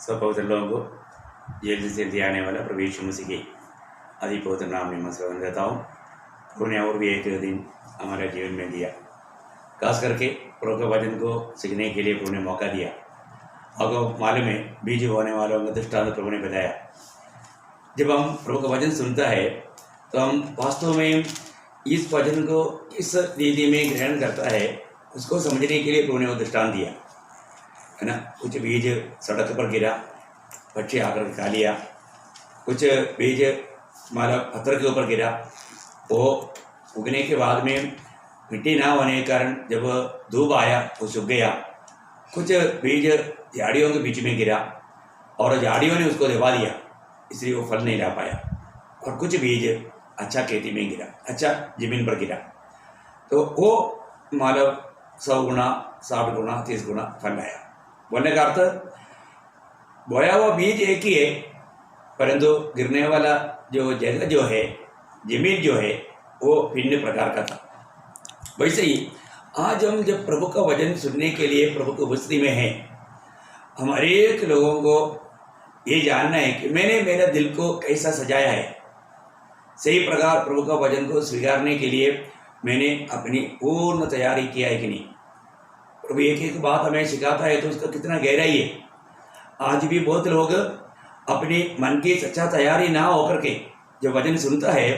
सब पवित्र लोगों को जल्दी से जल्दी आने वाला प्रभु यीशु मसीह के अति पवित्र नाम में मैं स्मरण करता हूँ। प्रभु ने और भी एक दिन हमारे जीवन में दिया, खास करके प्रभु के वचन को सीखने के लिए प्रभु ने मौका दिया। आपको मालूम है, बीज होने वालों का दृष्टांत प्रभु ने बताया। जब हम प्रभु का वचन सुनता है तो हम वास्तव में इस वचन को इस रीति में ग्रहण करता है, उसको समझने के लिए प्रभु ने वो दृष्टांत दिया है ना। कुछ बीज सड़क पर गिरा, पक्षी आकर खा लिया। कुछ बीज हमारा पत्थर के ऊपर गिरा, वो उगने के बाद में मिट्टी ना होने के कारण जब धूप आया वो सूख गया। कुछ बीज झाड़ियों के बीच में गिरा और झाड़ियों ने उसको दबा दिया, इसलिए वो फल नहीं ला पाया। और कुछ बीज अच्छा खेती में गिरा, अच्छा जमीन पर गिरा, तो वो मानव 100 गुना 60 गुना 30 गुना फल लाया। बोलने का अर्थ, बोया हुआ बीज एक ही है, परंतु गिरने वाला जो जगह जो है, जमीन जो है, वो भिन्न प्रकार का था। वैसे ही आज हम जब प्रभु का वचन सुनने के लिए प्रभु की उपस्थिति में हैं, हमारे एक लोगों को ये जानना है कि मैंने मेरा दिल को कैसा सजाया है। सही प्रकार प्रभु का वचन को स्वीकारने के लिए मैंने अपनी पूर्ण तैयारी किया है कि नहीं। प्रभु एक एक बात हमें सिखाता है तो उसका कितना गहराई है। आज भी बहुत लोग अपनी मन की सच्चा तैयारी ना होकर के जब वचन सुनता है,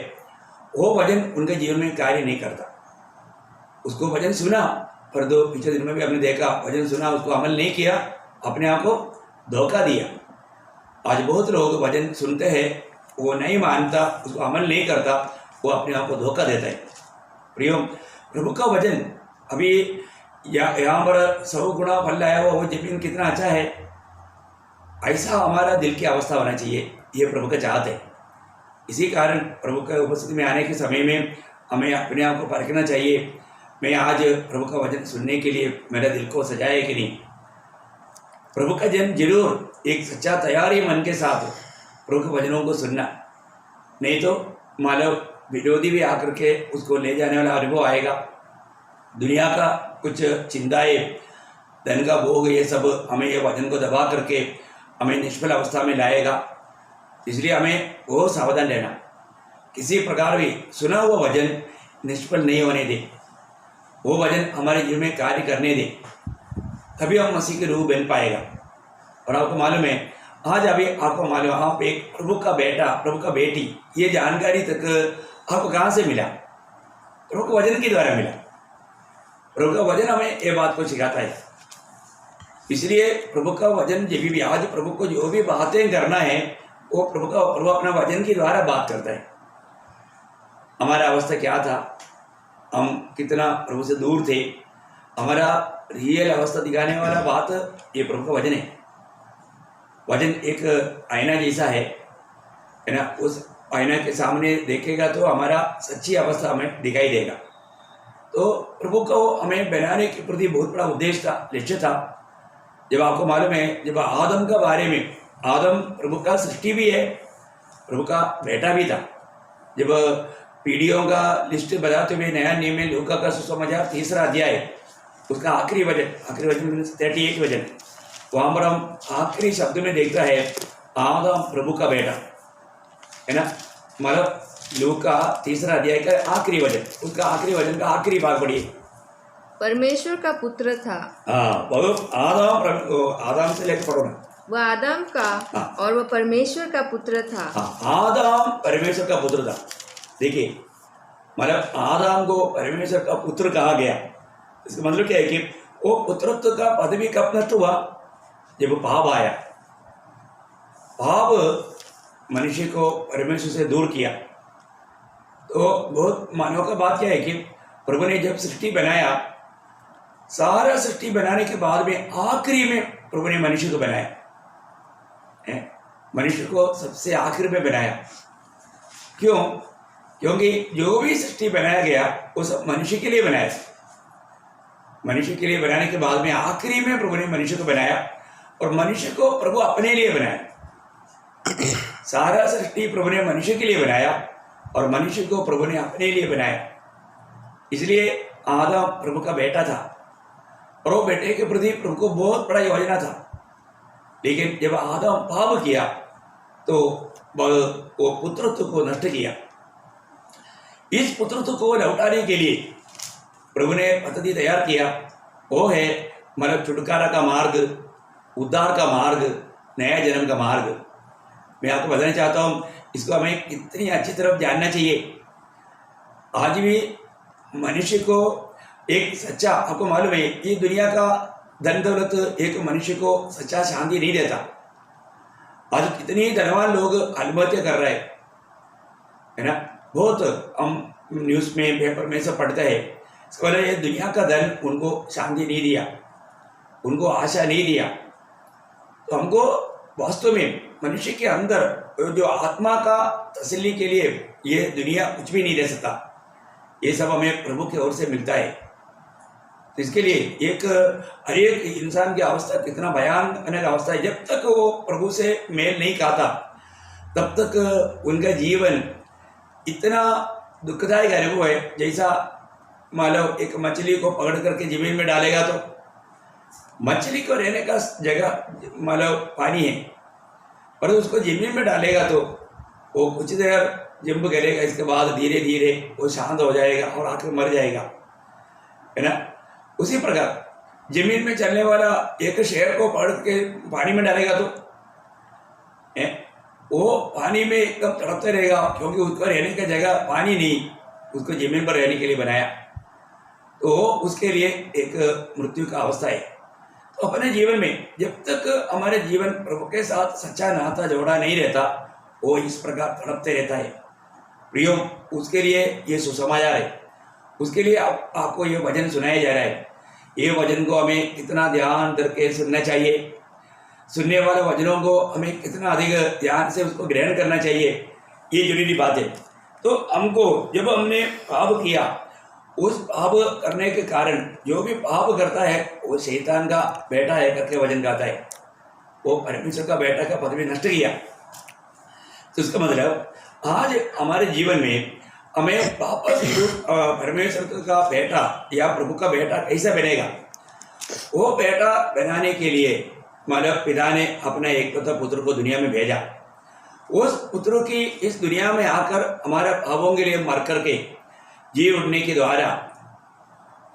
वो वचन उनके जीवन में कार्य नहीं करता। उसको वचन सुना, पर दो पिछले दिन में भी हमने देखा, वचन सुना, उसको अमल नहीं किया, अपने आप को धोखा दिया। आज बहुत लोग वचन सुनते हैं, वो नहीं मानता, उसको अमल नहीं करता, वो अपने आप को धोखा देता है। प्रियो, प्रभु का वचन अभी यहाँ पर 100 गुना फल लाया हुआ वो जमीन कितना अच्छा है, ऐसा हमारा दिल की अवस्था होना चाहिए। ये प्रभु का चाहत है। इसी कारण प्रभु के उपस्थिति में आने के समय में हमें अपने आप को परखना चाहिए, मैं आज प्रभु का वचन सुनने के लिए मेरा दिल को सजाया है कि नहीं। प्रभु का जन जरूर एक सच्चा तैयारी मन के साथ प्रभु के वचनों को सुनना, नहीं तो मानव विरोधी भी आकर के उसको ले जाने वाला अनुभव आएगा। दुनिया का कुछ चिंताएं, धन का भोग, ये सब हमें ये वचन को दबा करके हमें निष्फल अवस्था में लाएगा। इसलिए हमें वो सावधान रहना, किसी प्रकार भी सुना हुआ वचन निष्फल नहीं होने दे, वो वचन हमारे जीवन में कार्य करने दे, तभी हम मसीह के रूह बन पाएगा। और आपको मालूम है, आज अभी आपको मालूम है, आप एक प्रभु का बेटा, प्रभु का बेटी, ये जानकारी तक आपको कहाँ से मिला? प्रभु के वचन के द्वारा मिला। प्रभु का वचन हमें ये बात को सिखाता है। इसलिए प्रभु का वचन जब भी, आज प्रभु को जो भी बातें करना है, वो प्रभु अपना वचन के द्वारा बात करता है। हमारा अवस्था क्या था, हम कितना प्रभु से दूर थे, हमारा रियल अवस्था दिखाने वाला बात ये प्रभु का वचन है। वचन एक आईना जैसा है ना। उस आईना के सामने देखेगा तो हमारा सच्ची अवस्था हमें दिखाई देगा। तो प्रभु को हमें बनाने के प्रति बहुत बड़ा उद्देश्य था, लक्ष्य था। जब आपको मालूम है, जब आदम का बारे में, आदम प्रभु का सृष्टि भी है, प्रभु का बेटा भी था। जब पीढ़ियों का लिस्ट बताते हुए नया नियम में लूका का सुसमाचार 3रा अध्याय, उसका आखिरी वचन 38 वचन, वहाँ पर हम आखिरी शब्द में देखता है आदम प्रभु का बेटा, है ना। मतलब लूका 3रा अध्याय का आखिरी वचन, उसका आखिरी वचन का आखिरी भाग पढ़िए। परमेश्वर का पुत्र था। हाँ, आदम से लेकर पढ़ो ना। वह आदम का, हाँ, और वह परमेश्वर का पुत्र था। हाँ, आदम परमेश्वर का पुत्र था। देखिए, मतलब आदम को परमेश्वर का पुत्र कहा गया। इसका मतलब क्या है कि वो पुत्रत्व का पदवी कब नष्ट हुआ? जब पाप आया। पाप मनुष्य को परमेश्वर से दूर किया। तो बहुत मानव का बात क्या है कि प्रभु ने जब सृष्टि बनाया, सारा सृष्टि बनाने के बाद में आखिरी में प्रभु ने मनुष्य को बनाया है। मनुष्य को सबसे आखिर में बनाया। क्यों? क्योंकि जो भी सृष्टि बनाया गया वो सब मनुष्य के लिए बनाया। मनुष्य के लिए बनाने के बाद में आखिरी में प्रभु ने मनुष्य को बनाया, और मनुष्य को प्रभु अपने लिए बनाया। सारा सृष्टि प्रभु ने मनुष्य के लिए बनाया और मनुष्य को प्रभु ने अपने लिए बनाया। इसलिए आदम प्रभु का बेटा था, और वो बेटे के प्रति प्रभु को बहुत बड़ा योजना था। लेकिन जब आदम पाप किया तो वो पुत्रत्व को नष्ट किया। इस पुत्रत्व को लौटाने के लिए प्रभु ने पद्धति तैयार किया, वो है मतलब छुटकारा का मार्ग, उद्धार का मार्ग, नया जन्म का मार्ग। मैं आपको बताना चाहता हूँ, इसको हमें कितनी अच्छी तरफ जानना चाहिए। आज भी मनुष्य को एक सच्चा, आपको मालूम है ये दुनिया का धन दौलत एक मनुष्य को सच्चा शांति नहीं देता। आज कितने धनवान लोग आत्महत्या कर रहे हैं, है ना। बहुत हम न्यूज़ में पेपर में सब पढ़ते हैं। इसको ये दुनिया का धन उनको शांति नहीं दिया, उनको आशा नहीं दिया। तो हमको वास्तव में मनुष्य के अंदर जो आत्मा का तसल्ली के लिए ये दुनिया कुछ भी नहीं दे सकता। ये सब हमें प्रभु की ओर से मिलता है। तो इसके लिए एक हर एक इंसान की अवस्था कितना भयानक अवस्था है। जब तक वो प्रभु से मेल नहीं खाता तब तक उनका जीवन इतना दुखदायक अनुभव है। जैसा मान लो एक मछली को पकड़ करके जमीन में डालेगा तो मछली को रहने का जगह मान लो पानी है, पर उसको जमीन में डालेगा तो वो कुछ देर जंप करेगा, इसके बाद धीरे धीरे वो शांत हो जाएगा और आखिर मर जाएगा, है ना। उसी प्रकार जमीन में चलने वाला एक शेर को पकड़ के पानी में डालेगा तो वो पानी में एकदम तड़पते रहेगा, क्योंकि उसको रहने का जगह पानी नहीं, उसको जमीन पर रहने के लिए बनाया। तो उसके लिए एक मृत्यु का अवस्था है। तो अपने जीवन में जब तक हमारे जीवन प्रभु के साथ सच्चा नाता जोड़ा नहीं रहता, वो इस प्रकार तड़पते रहता है। प्रियो, उसके लिए ये सुसमाचार है। उसके लिए आपको ये वचन सुनाया जा रहा है। ये वचन को हमें कितना ध्यान करके सुनना चाहिए, सुनने वाले वचनों को हमें कितना अधिक ध्यान से उसको ग्रहण करना चाहिए, ये जरूरी बात है। तो हमको जब हमने पाप किया, उस पाप करने के कारण जो भी पाप करता है वो शैतान का बेटा है करके वचन गाता है। वो परमेश्वर का बेटा का पद भी नष्ट किया। तो उसका मतलब आज हमारे जीवन में हमें वापस परमेश्वर का बेटा या प्रभु का बेटा कैसे बनेगा, वो बेटा बनाने के लिए मानव पिता ने अपना एकलौता पुत्र को दुनिया में भेजा। उस पुत्र की इस दुनिया में आकर हमारे पापों के लिए मर करके जी उठने के द्वारा,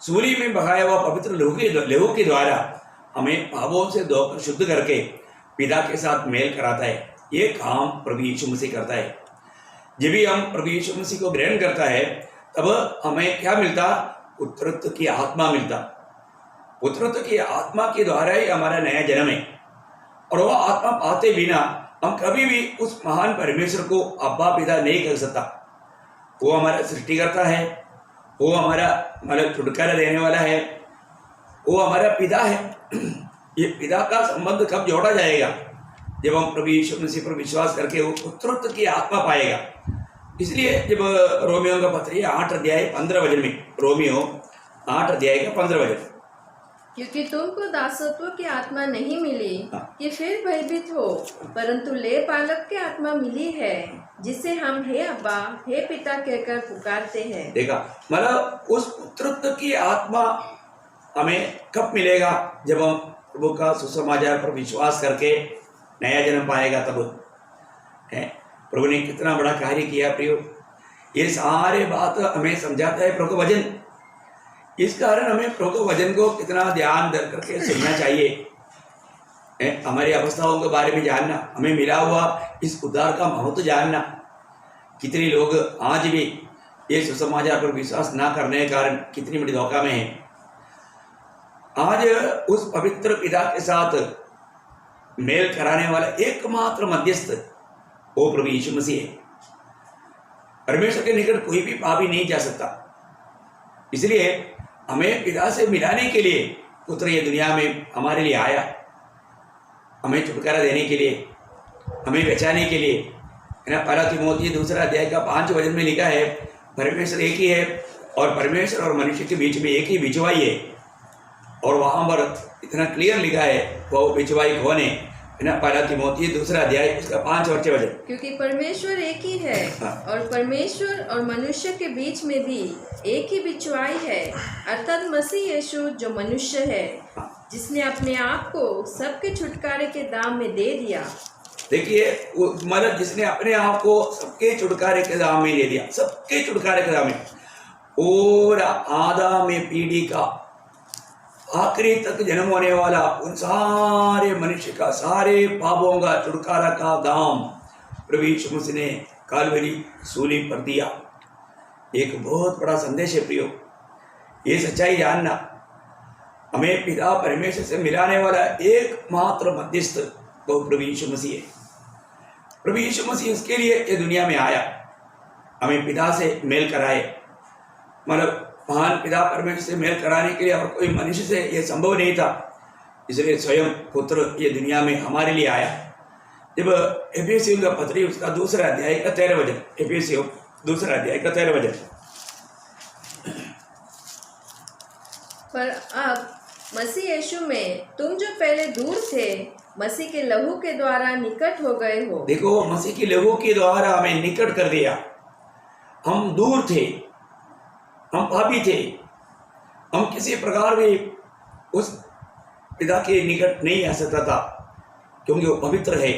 सूली में बहाया हुआ पवित्र लहू के द्वारा हमें पापों से धोकर शुद्ध करके पिता के साथ मेल कराता है। ये काम प्रभु यीशु मसीह करता है। जब भी हम प्रभु यीशु मसीह को ग्रहण करता है तब हमें क्या मिलता, पुत्रत्व की आत्मा मिलता। पुत्रत्व की आत्मा के द्वारा ही हमारा नया जन्म है। और वह आत्मा पाते बिना हम कभी भी उस महान परमेश्वर को अब्बा पिता नहीं कर सकता। वो हमारा सृष्टिकर्ता है, वो हमारा मतलब छुटकारा देने वाला है, वो हमारा पिता है। ये पिता का संबंध कब जोड़ा जाएगा, जब हम प्रभु यीशु मसीह पर विश्वास करके वो पुत्रत्व की आत्मा पाएगा। इसलिए जब रोमियो का पत्र 8 अध्याय 15 वचन में, रोमियो 8 अध्याय का 15 वचन, क्योंकि तुमको दासत्व की आत्मा नहीं मिली कि फिर भयभीत हो, परंतु ले बालक की आत्मा मिली है, जिसे हम हे अब्बा हे पिता कहकर पुकारते हैं। देखा, मतलब उस पुत्रत्व की आत्मा हमें कब मिलेगा, जब हम प्रभु का सुसमाचार पर विश्वास करके नया जन्म पाएगा तब है। प्रभु ने कितना बड़ा कार्य किया प्रियो, ये सारे बात हमें समझाता है प्रभु वचन। इस कारण हमें प्रभु वचन को कितना ध्यान दे करके सुनना चाहिए। हमारी अवस्थाओं के बारे में जानना, हमें मिला हुआ इस उद्धार का महत्व जानना। कितने लोग आज भी ये सुसमाचार पर विश्वास ना करने के कारण कितनी बड़ी धोखा में है। आज उस पवित्र पिता के साथ मेल कराने वाला एकमात्र मध्यस्थ वो प्रभु यीशु मसीह है। परमेश्वर के निकट कोई भी पापी नहीं जा सकता। इसलिए हमें पिता से मिलाने के लिए पुत्र ये दुनिया में हमारे लिए आया, हमें छुटकारा देने के लिए, हमें बचाने के लिए, है ना। पहला तीमुथियुस 2 अध्याय का 5 वचन में लिखा है, परमेश्वर एक ही है और परमेश्वर और मनुष्य के बीच में एक ही बिचवाई है। और वहाँ पर इतना क्लियर लिखा है वो बिचवाई कौन है ना। पहला तीमुथियुस 2 अध्याय उसका 5 और 6 वचन, क्योंकि परमेश्वर एक ही है और परमेश्वर और मनुष्य के बीच में भी एक ही बिचवाई है, अर्थात मसीह यीशु जो मनुष्य है। जिसने अपने आप को सबके छुटकारे के दाम में दे दिया। देखिए मतलब जिसने अपने आप को सबके छुटकारे के दाम में दे दिया, सबके छुटकारे के दाम में, और आदम पीढ़ी का आखिरी तक जन्म होने वाला उन सारे मनुष्य का, सारे पापों का छुटकारा का दाम प्रभु यीशु मसीह ने कालवरी सूली पर दिया। एक बहुत बड़ा संदेश है प्रियो, ये सच्चाई जानना। हमें पिता परमेश्वर से मिलाने वाला एकमात्र मध्यस्थ वो प्रभु यीशु मसीह है। प्रभु यीशु मसीह उसके लिए ये दुनिया में आया, हमें पिता से मेल कराए। मतलब महान पिता परमेश्वर से मेल कराने के लिए और कोई मनुष्य से ये संभव नहीं था, इसलिए स्वयं पुत्र ये दुनिया में हमारे लिए आया। जब एफेसियों का पत्री उसका 2 अध्याय का 13 वचन, एफेसियों 2 अध्याय का 13 वचन। पर अब मसीह यीशु में तुम जो पहले दूर थे, मसीह के लहू के द्वारा निकट हो गए हो। देखो, मसीह के लहू के द्वारा हमें निकट कर दिया। हम दूर थे, हम पापी थे, हम किसी प्रकार भी उस पिता के निकट नहीं आ सकता था, क्योंकि वो पवित्र है।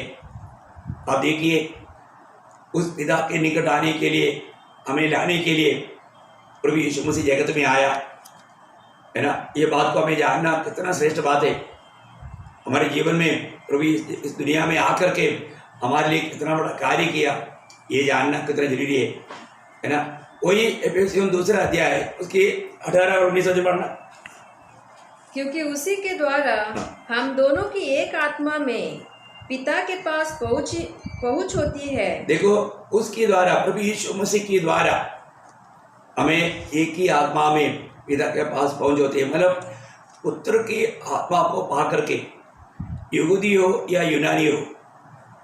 आप देखिए, उस पिता के निकट आने के लिए, हमें लाने के लिए प्रभु यीशु मसीह जगत में आया, है ना। ये बात को हमें जानना कितना श्रेष्ठ बात है। हमारे जीवन में प्रभु इस दुनिया में आकर के हमारे लिए कितना बड़ा कार्य किया, ये जानना कितना जरूरी है ना। वही एफेसियों 2 अध्याय है, उसकी 18 और 19 वचन पढ़ना। क्योंकि उसी के द्वारा हम दोनों की एक आत्मा में पिता के पास पहुंच होती है। देखो, उसके द्वारा, प्रभु यीशु मसीह के द्वारा हमें एक ही आत्मा में पिता के पास पहुंच होती है। मतलब पुत्र की आत्मा को पा करके यहूदी हो या यूनानी हो,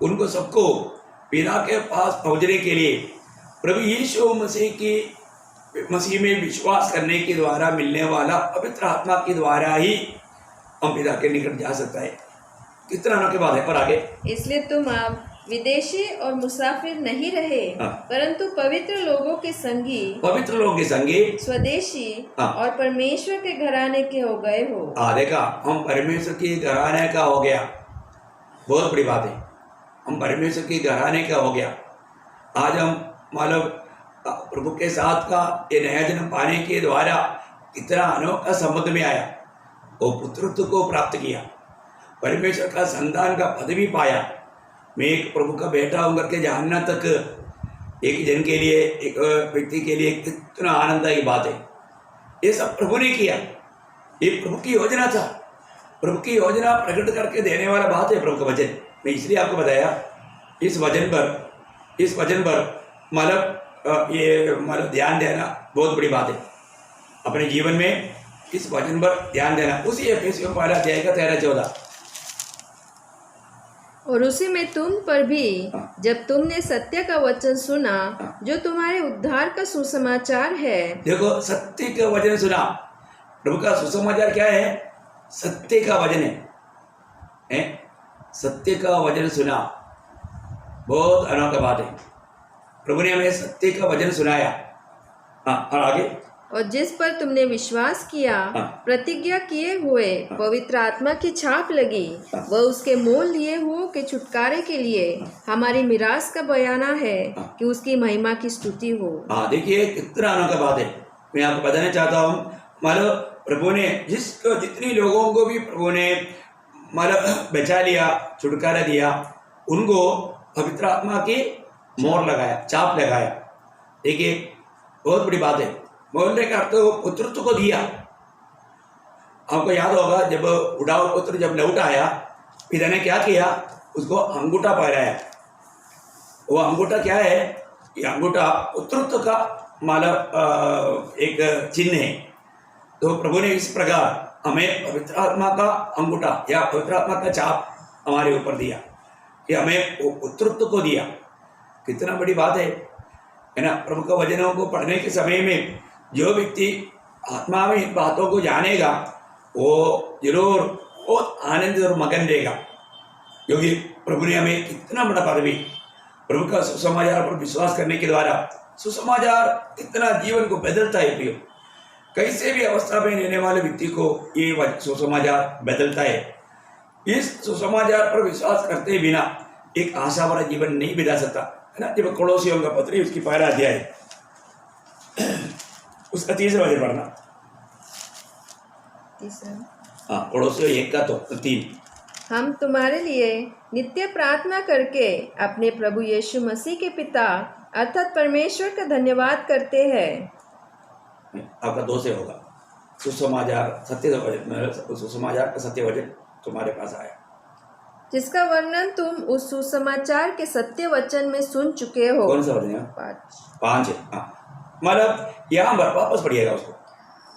उनको सबको पिता के पास पहुंचने के लिए प्रभु यीशु मसीह में विश्वास करने के द्वारा मिलने वाला पवित्र आत्मा के द्वारा ही हम पिता के निकट जा सकता है। कितना अनोखी बात है। पर आगे, इसलिए तुम अब विदेशी और मुसाफिर नहीं रहे, परंतु पवित्र लोगों के संगी, पवित्र लोगों के संगी, स्वदेशी और परमेश्वर के घराने के हो गए हो। देखा, हम परमेश्वर के घराने का हो गया। बहुत बड़ी बात है, हम परमेश्वर के घराने का हो गया। आज हम मतलब प्रभु के साथ का ये नया जन्म पाने के द्वारा इतना अनोखा संबंध में आया, वो पुत्रत्व को प्राप्त किया, परमेश्वर का संतान का पद भी पाया। मैं एक प्रभु का बेटा हूँ करके जानना तक एक जन के लिए, एक व्यक्ति के लिए कितना आनंद की बात है। ये सब प्रभु ने किया, ये प्रभु की योजना था। प्रभु की योजना प्रकट करके देने वाला बात है प्रभु का वचन। मैं इसलिए आपको बताया, इस वचन पर मतलब ध्यान देना बहुत बड़ी बात है। अपने जीवन में इस वचन पर ध्यान देना। उसी एफेसियों 1 अध्याय का 13-14। और उसी में तुम पर भी, जब तुमने सत्य का वचन सुना, जो तुम्हारे उद्धार का सुसमाचार है। देखो, सत्य का वचन सुना। प्रभु का सुसमाचार क्या है? सत्य का वचन है। सत्य का वचन सुना, बहुत अनोखा बात है। प्रभु ने हमें सत्य का वचन सुनाया। और आगे, और जिस पर तुमने विश्वास किया, प्रतिज्ञा किए हुए पवित्र आत्मा की छाप लगी, वह उसके मोल लिए हुओं के छुटकारे के लिए हमारी मिरास का बयाना है कि उसकी महिमा की स्तुति हो। देखिए, कितना अनोखा बात है। मैं आपको बताना चाहता हूँ, मतलब प्रभु ने जितनी लोगों को भी प्रभु ने मतलब बचा लिया, छुटकारा दिया, उनको पवित्र आत्मा की मोहर लगाया, छाप लगाया। देखिए, बहुत बड़ी बात है। बोलने का अर्थ वो पुत्रत्व को दिया। आपको याद होगा, जब उड़ा हुआ पुत्र जब लौट आया, पिता ने क्या किया? उसको अंगूठा पहनाया। वो अंगूठा क्या है? ये अंगूठा पुत्रत्व का मतलब एक चिन्ह है। तो प्रभु ने इस प्रकार हमें पवित्र आत्मा का अंगूठा या पवित्र आत्मा का छाप हमारे ऊपर दिया, कि हमें वो पुत्रत्व को दिया। कितना बड़ी बात है ना। प्रभु का वचनों को पढ़ने के समय में जो व्यक्ति आत्मा में इन बातों को जानेगा, वो जरूर बहुत आनंदित और मगन रहेगा, क्योंकि प्रभु ने हमें कितना बड़ा पदवी, प्रभु का सुसमाचार पर विश्वास करने के द्वारा। सुसमाचार कितना जीवन को बदलता है प्रियो। कैसे भी अवस्था में रहने वाले व्यक्ति को ये सुसमाचार बदलता है। इस सुसमाचार पर विश्वास करते बिना एक आशा वाला जीवन नहीं बिता सकता, है ना। जब कोलोसियों का पत्री उसकी पहला अध्याय उसका 30वां वचन पढ़ना। हाँ, कोलोसियों 1 का 3। हम तुम्हारे लिए नित्य प्रार्थना करके अपने प्रभु यीशु मसीह के पिता अर्थात परमेश्वर का धन्यवाद करते हैं। आपका 2 से होगा। सुसमाचार सत्य वचन, सुसमाचार का सत्य वचन तुम्हारे पास आया, जिसका वर्णन तुम उस सुसमाचार के सत्य वचन में सुन चुके हो। कौन सा वचन है? 5 है। हाँ, मतलब यहाँ वापस पढ़िएगा उसको।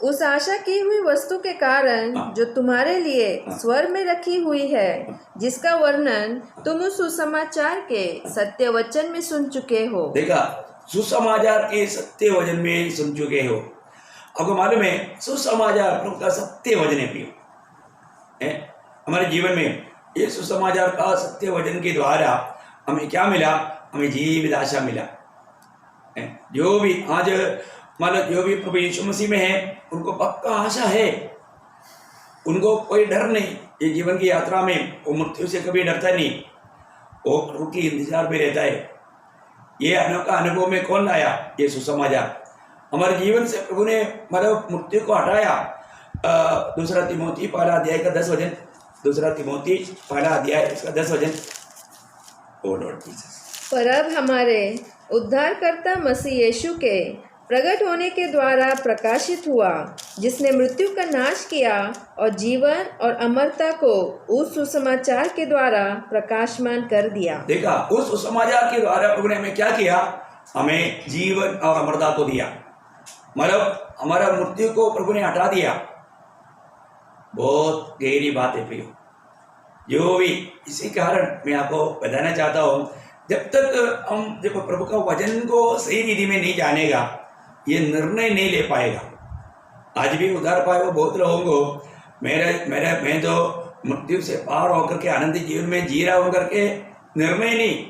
उस आशा की हुई वस्तु के कारण जो तुम्हारे लिए स्वर्ग में रखी हुई है, जिसका वर्णन तुम उस सुसमाचार के सत्य वचन में सुन चुके हो। देखा, सुसमाचार के सत्य वचन में सुन चुके हो। आपको मालूम है सुसमाचार प्रभु का सत्य वचन है प्रियो। हमारे जीवन में ये सुसमाचार का सत्य वचन के द्वारा हमें क्या मिला? हमें जीवित आशा मिला। जो भी आज मतलब जो भी प्रभु यीशु मसीह में है उनको पक्का आशा है, उनको कोई डर नहीं। ये जीवन की यात्रा में वो मृत्यु से कभी डरता नहीं, वो प्रभु की इंतजार में रहता है। ये अनोखा अनुभव में कौन लाया? ये सुसमाचार। हमारे जीवन से प्रभु ने मतलब मृत्यु को हटाया। 2 तिमोथी पहला अध्याय का 10 वचन, 2 तिमोथी पहला अध्याय इसका 10 वचन। ओ लॉर्ड जीसस। पर अब हमारे उद्धारकर्ता मसीह यीशु के प्रकट होने के द्वारा प्रकाशित हुआ, जिसने मृत्यु का नाश किया और जीवन और अमरता को उस सुसमाचार के द्वारा प्रकाशमान कर दिया। देखा, उस सुसमाचार के द्वारा प्रभु ने हमें क्या किया? हमें जीवन और अमरता को दिया। मतलब हमारा मृत्यु को प्रभु ने हटा दिया। बहुत गहरी बात है प्रियो। जो भी इसी कारण मैं आपको बताना चाहता हूँ, जब तक हम जब प्रभु का वचन को सही विधि में नहीं जानेगा, ये निर्णय नहीं ले पाएगा। आज भी उधार पाए वो बहुत लोगों को मैं तो मृत्यु से पार होकर के आनंदी जीवन में जी रहा हूं करके निर्णय नहीं,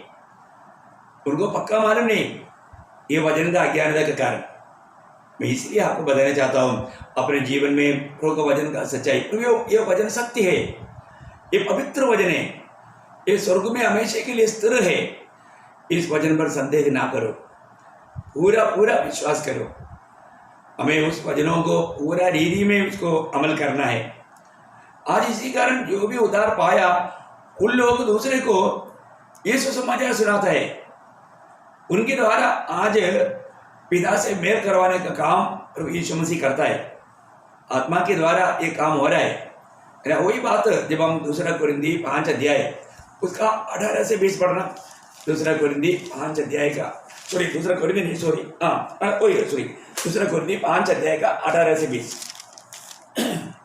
उनको पक्का मालूम नहीं, ये वचन का अज्ञानता के कारण। मैं इसलिए आपको बताना चाहता हूँ अपने जीवन में प्रभु का वचन का सच्चाई। ये वचन सत्य है, ये पवित्र वचन है, ये स्वर्ग में हमेशा के लिए स्थिर है। इस वचन पर संदेह ना करो, पूरा पूरा विश्वास करो। हमें उस वचनों को पूरा रीति में उसको अमल करना है। आज इसी कारण जो भी उद्धार पाया उन लोगों को दूसरे को ये सुसमाचार सुनाता है। उनके द्वारा आज पिता से मेल करवाने का काम प्रभु यीशु मसीह करता है। आत्मा के द्वारा ये काम हो रहा है। वही बात जब हम 2 कोरिन्थी 5 अध्याय उसका 18 से 20 पढ़ना। 2 कोरिन्थी 5 अध्याय का 2 कोरिन्थी 5 अध्याय का 18 से 20।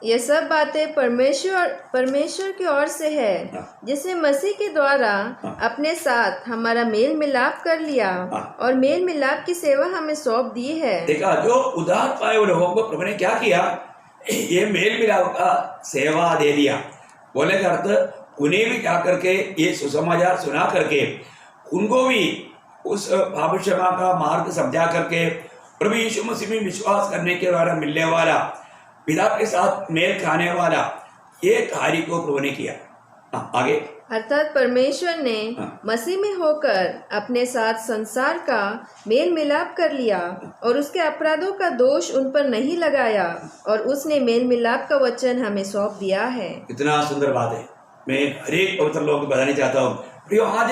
ये सब बातें परमेश्वर की ओर से है, जिसने मसीह के द्वारा अपने साथ हमारा मेल मिलाप कर लिया और मेल मिलाप की सेवा हमें सौंप दी है। देखा, जो उद्धार पाए हुए लोगों को प्रभु ने क्या किया? ये मेल मिलाप का सेवा दे दिया। बोले का अर्थ उन्हें भी क्या करके ये सुसमाचार सुना करके उनको भी उस भविष्यवाणी का मार्ग समझा करके प्रभु यीशु मसीह में विश्वास करने के द्वारा मिलने वाला पिता के साथ मेल खाने वाला ये कार्य को प्रभु ने किया। आगे अर्थात परमेश्वर ने मसीह में होकर अपने साथ संसार का मेल मिलाप कर लिया और उसके अपराधों का दोष उन पर नहीं लगाया और उसने मेल मिलाप का वचन हमें सौंप दिया है। इतना सुंदर बात है। मैं हर एक पवित्र लोगों को बताना चाहता हूँ प्रियो, आज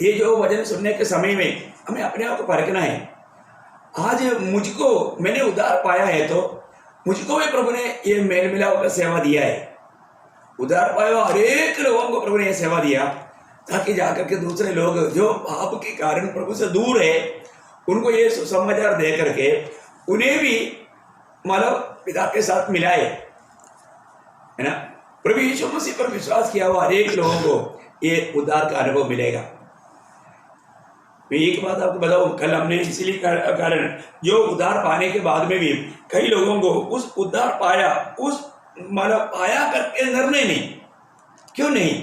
ये जो वचन सुनने के समय में हमें अपने आप को परखना है। आज मुझको मैंने उद्धार पाया है तो मुझको भी प्रभु ने ये मेल मिलाप का सेवा दिया है। उद्धार पाया हर एक लोगों को प्रभु ने ये सेवा दिया ताकि जाकर के दूसरे लोग जो पाप के कारण प्रभु से दूर है उनको ये सुसमाचार दे करके उन्हें भी मतलब पिता के साथ मिलाए, है ना। प्रभु यीशु मसीह पर विश्वास किया हुआ हर एक लोगों को ये उद्धार का अनुभव मिलेगा। मैं एक बात आपको बताऊं, कल हमने इसीलिए कारण जो उद्धार पाने के बाद में भी कई लोगों को उस उद्धार पाया उस मतलब पाया करके निर्णय नहीं। क्यों नहीं?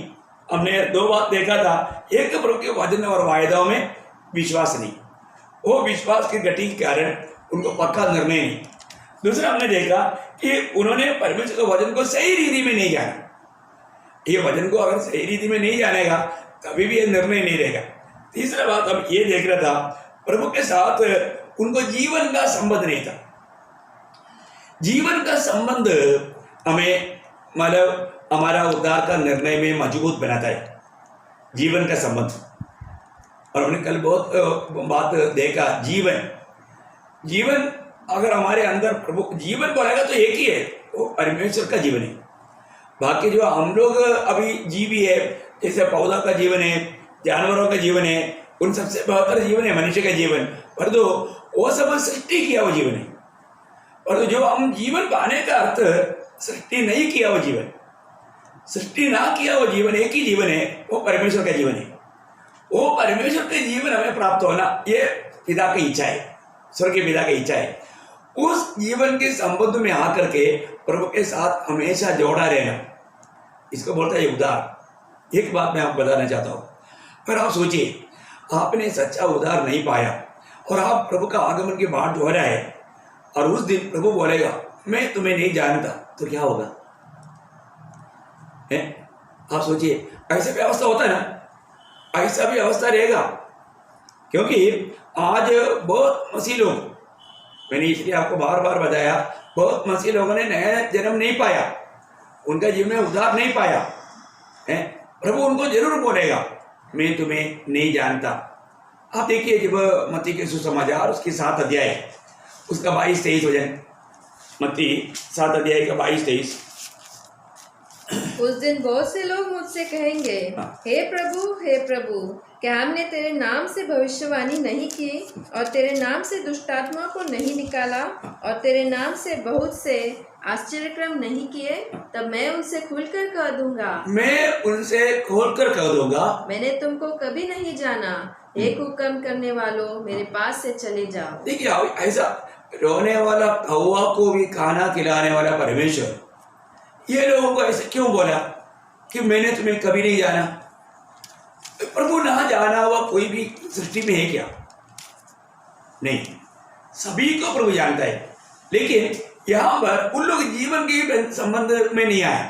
हमने 2 बात देखा था। एक प्रभु के वचन और वायदाओं में विश्वास नहीं, वो विश्वास की गति के कारण उनको पक्का निर्णय नहीं। दूसरा हमने देखा कि उन्होंने परमेश्वर के वचन को सही रीति में नहीं जाना। ये वचन को अगर सही रीति में नहीं जानेगा कभी भी ये निर्णय नहीं रहेगा। तीसरा बात हम ये देख रहा था, प्रभु के साथ उनको जीवन का संबंध नहीं था। जीवन का संबंध हमें मतलब हमारा उद्धार का निर्णय में मजबूत बनाता है, जीवन का संबंध। और हमने कल बहुत बात देखा, जीवन अगर हमारे अंदर प्रभु जीवन बोलेगा तो एक ही है, वो परमेश्वर का जीवन है। बाकी जो हम लोग अभी जीवी है, जैसे पौधा का जीवन है, जानवरों का जीवन है, उन सबसे बेहतर जीवन है मनुष्य का जीवन, पर तो वो सब सृष्टि किया वो जीवन है। और जो हम जीवन पाने का अर्थ सृष्टि नहीं किया वो जीवन, सृष्टि ना किया वो जीवन, एक ही जीवन है, वो परमेश्वर का जीवन है। वो परमेश्वर के जीवन हमें प्राप्त होना ये पिता की इच्छा है, स्वर्ग के पिता की इच्छा है। उस जीवन के संबंध में आकर के प्रभु के साथ हमेशा जोड़ा रहना, इसको बोलता है उद्धार। एक बात मैं आपको बताना चाहता हूँ, पर आप सोचिए आपने सच्चा उद्धार नहीं पाया और आप प्रभु का आगमन की बाट जो रहा है और उस दिन प्रभु बोलेगा मैं तुम्हें नहीं जानता, तो क्या होगा? है आप सोचिए, ऐसा भी अवस्था होता है ना, ऐसा भी अवस्था रहेगा। क्योंकि आज बहुत मसीह लोग, मैंने इसलिए आपको बार बार बताया, बहुत मसीह लोगों ने नया जन्म नहीं पाया, उनका जीवन में उद्धार नहीं पाया है। प्रभु उनको जरूर बोलेगा मैं तुम्हें नहीं जानता। आप देखिए जब मत्ती के सुसमाचार उसके 7 अध्याय उसका 22-23 हो जाए, मत्ती 7 अध्याय का 22-23। उस दिन बहुत से लोग मुझसे कहेंगे, हे प्रभु, क्या हमने तेरे नाम से भविष्यवाणी नहीं की और तेरे नाम से दुष्टात्मा को नहीं निकाला और तेरे नाम से बहुत से आश्चर्यक्रम नहीं किए? तब मैं उनसे खुलकर कह दूंगा, मैंने तुमको कभी नहीं जाना। एक हुक्म करने वालों मेरे पास से चले जाओ। देखिए ऐसा रोने वाला कौवा को भी खाना खिलाने वाला परमेश्वर ये लोगों को ऐसे क्यों बोला कि मैंने तुम्हें कभी नहीं जाना? प्रभु ना जाना हुआ कोई भी सृष्टि में है क्या? नहीं, सभी को प्रभु जानता है, लेकिन यहां पर उन लोग जीवन के संबंध में नहीं आया।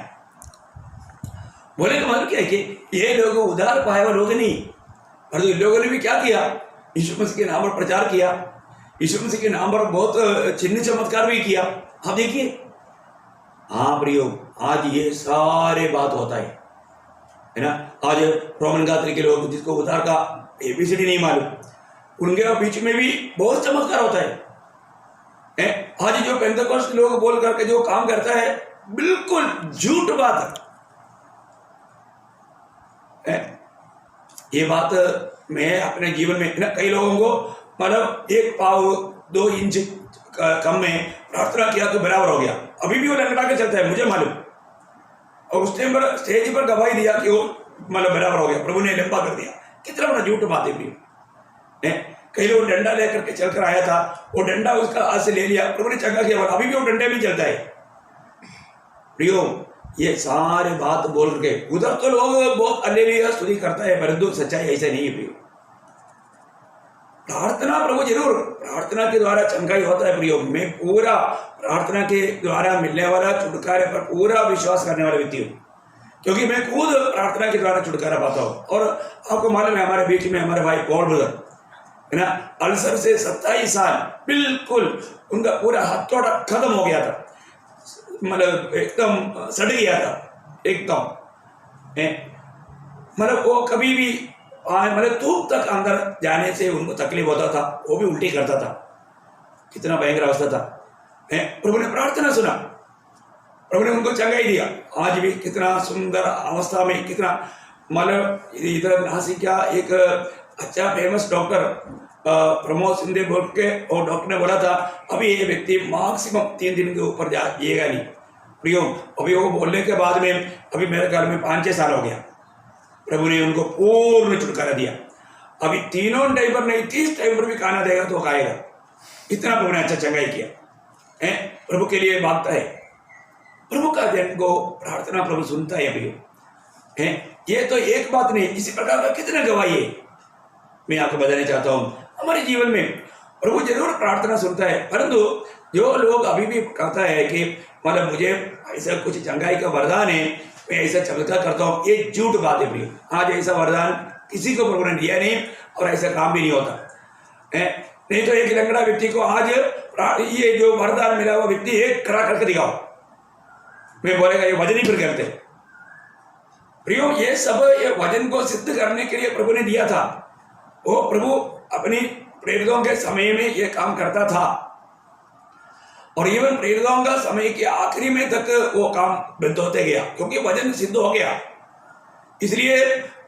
बोले का मतलब क्या है कि ये लोग उद्धार पाए हुए लोग नहीं, और इन लोगों ने भी क्या किया, यीशु मसीह के नाम पर प्रचार किया, यीशु मसीह के नाम पर बहुत चिन्ह चमत्कार भी किया। आप देखिए, हाँ प्रियो, आज ये सारे बात होता है ना। आज रोमन गात्री के लोग जिसको उद्धार का एबीसीडी नहीं मालूम, उनके बीच में भी बहुत चमत्कार होता है। आज जो पेंटेकोस्ट लोग बोल करके जो काम करता है बिल्कुल झूठ बात है। ये बात मैं अपने जीवन में ना कई लोगों को मतलब 1 पाव 2 इंच कम में प्रार्थना किया तो बराबर हो गया, अभी भी वो लंगड़ा के चलता है, मुझे मालूम। और उस टाइम पर स्टेज पर गवाही दिया कि वो मतलब बराबर हो गया, प्रभु ने लंबा कर दिया। कितना बड़ा झूठ बात है। कई लोग डंडा लेकर के चलकर आया था, वो डंडा उसका हाथ से ले लिया, प्रभु ने चंगा किया, अभी भी वो डंडे में चलता है। प्रियो, ये सारे बात बोल के उधर तो लोग बहुत हालेलुया स्तुति करता है, परंतु सच्चाई ऐसा नहीं है प्रियो। प्रार्थना प्रभु जरूर, प्रार्थना के द्वारा चंगाई होता है प्रियो। मैं पूरा प्रार्थना के द्वारा मिलने वाला छुटकारे पर पूरा विश्वास करने वाला व्यक्ति हूँ, क्योंकि मैं खुद प्रार्थना के द्वारा छुटकारा पाता हूँ। और आपको मालूम है हमारे बीच में हमारे भाई पॉल ब्रदर है ना, अल्सर से 27 साल बिल्कुल उनका पूरा हथौड़ा खत्म हो गया था, मतलब एकदम सड़ गया था एकदम। मतलब वो कभी भी मतलब धूप तक अंदर जाने से उनको तकलीफ होता था, वो भी उल्टी करता था, कितना भयंकर अवस्था था। प्रभु ने प्रार्थना सुना, प्रभु ने उनको चंगाई दिया। आज भी कितना सुंदर अवस्था में, कितना मतलब इधर नासिक का एक अच्छा फेमस डॉक्टर प्रमोद सिंधे बोल के, और डॉक्टर ने बोला था अभी ये व्यक्ति मैक्सिमम 3 दिन के ऊपर जाइएगा नहीं। प्रियो, अभी वो बोलने के बाद में अभी मेरे घर में 5-6 साल हो गया, प्रभु ने उनको पूर्ण छुटकारा दिया। अभी 3 टाइम पर नहीं, 30 टाइम पर भी खाना देगा तो खाएगा, इतना प्रभु ने अच्छा चंगाई किया है। प्रभु के लिए भागता है, प्रभु का जन को प्रार्थना प्रभु सुनता है प्रियो। ये तो एक बात नहीं, इसी प्रकार का कितना गवाही है। मैं आपको बताना चाहता हूँ, हमारे जीवन में प्रभु जरूर प्रार्थना सुनता है, परंतु जो लोग अभी भी कहता है कि मतलब मुझे ऐसा कुछ चंगाई का वरदान है, मैं ऐसा चमत्कार करता हूँ, ये झूठ बात है प्रिय। आज ऐसा वरदान किसी को प्रभु ने दिया नहीं और ऐसा काम भी नहीं होता है। नहीं तो एक लंगड़ा व्यक्ति को आज ये जो वरदान मिला हुआ व्यक्ति एक खड़ा करके दिखाओ, मैं बोलेगा ये वजन ही फिर करते। प्रियो ये सब ये वजन को सिद्ध करने के लिए प्रभु ने दिया था। वो प्रभु अपनी प्रेरितों के समय में ये काम करता था और इवन प्रेरितों का समय के आखिरी में तक वो काम बंद होते गया क्योंकि वजन सिद्ध हो गया। इसलिए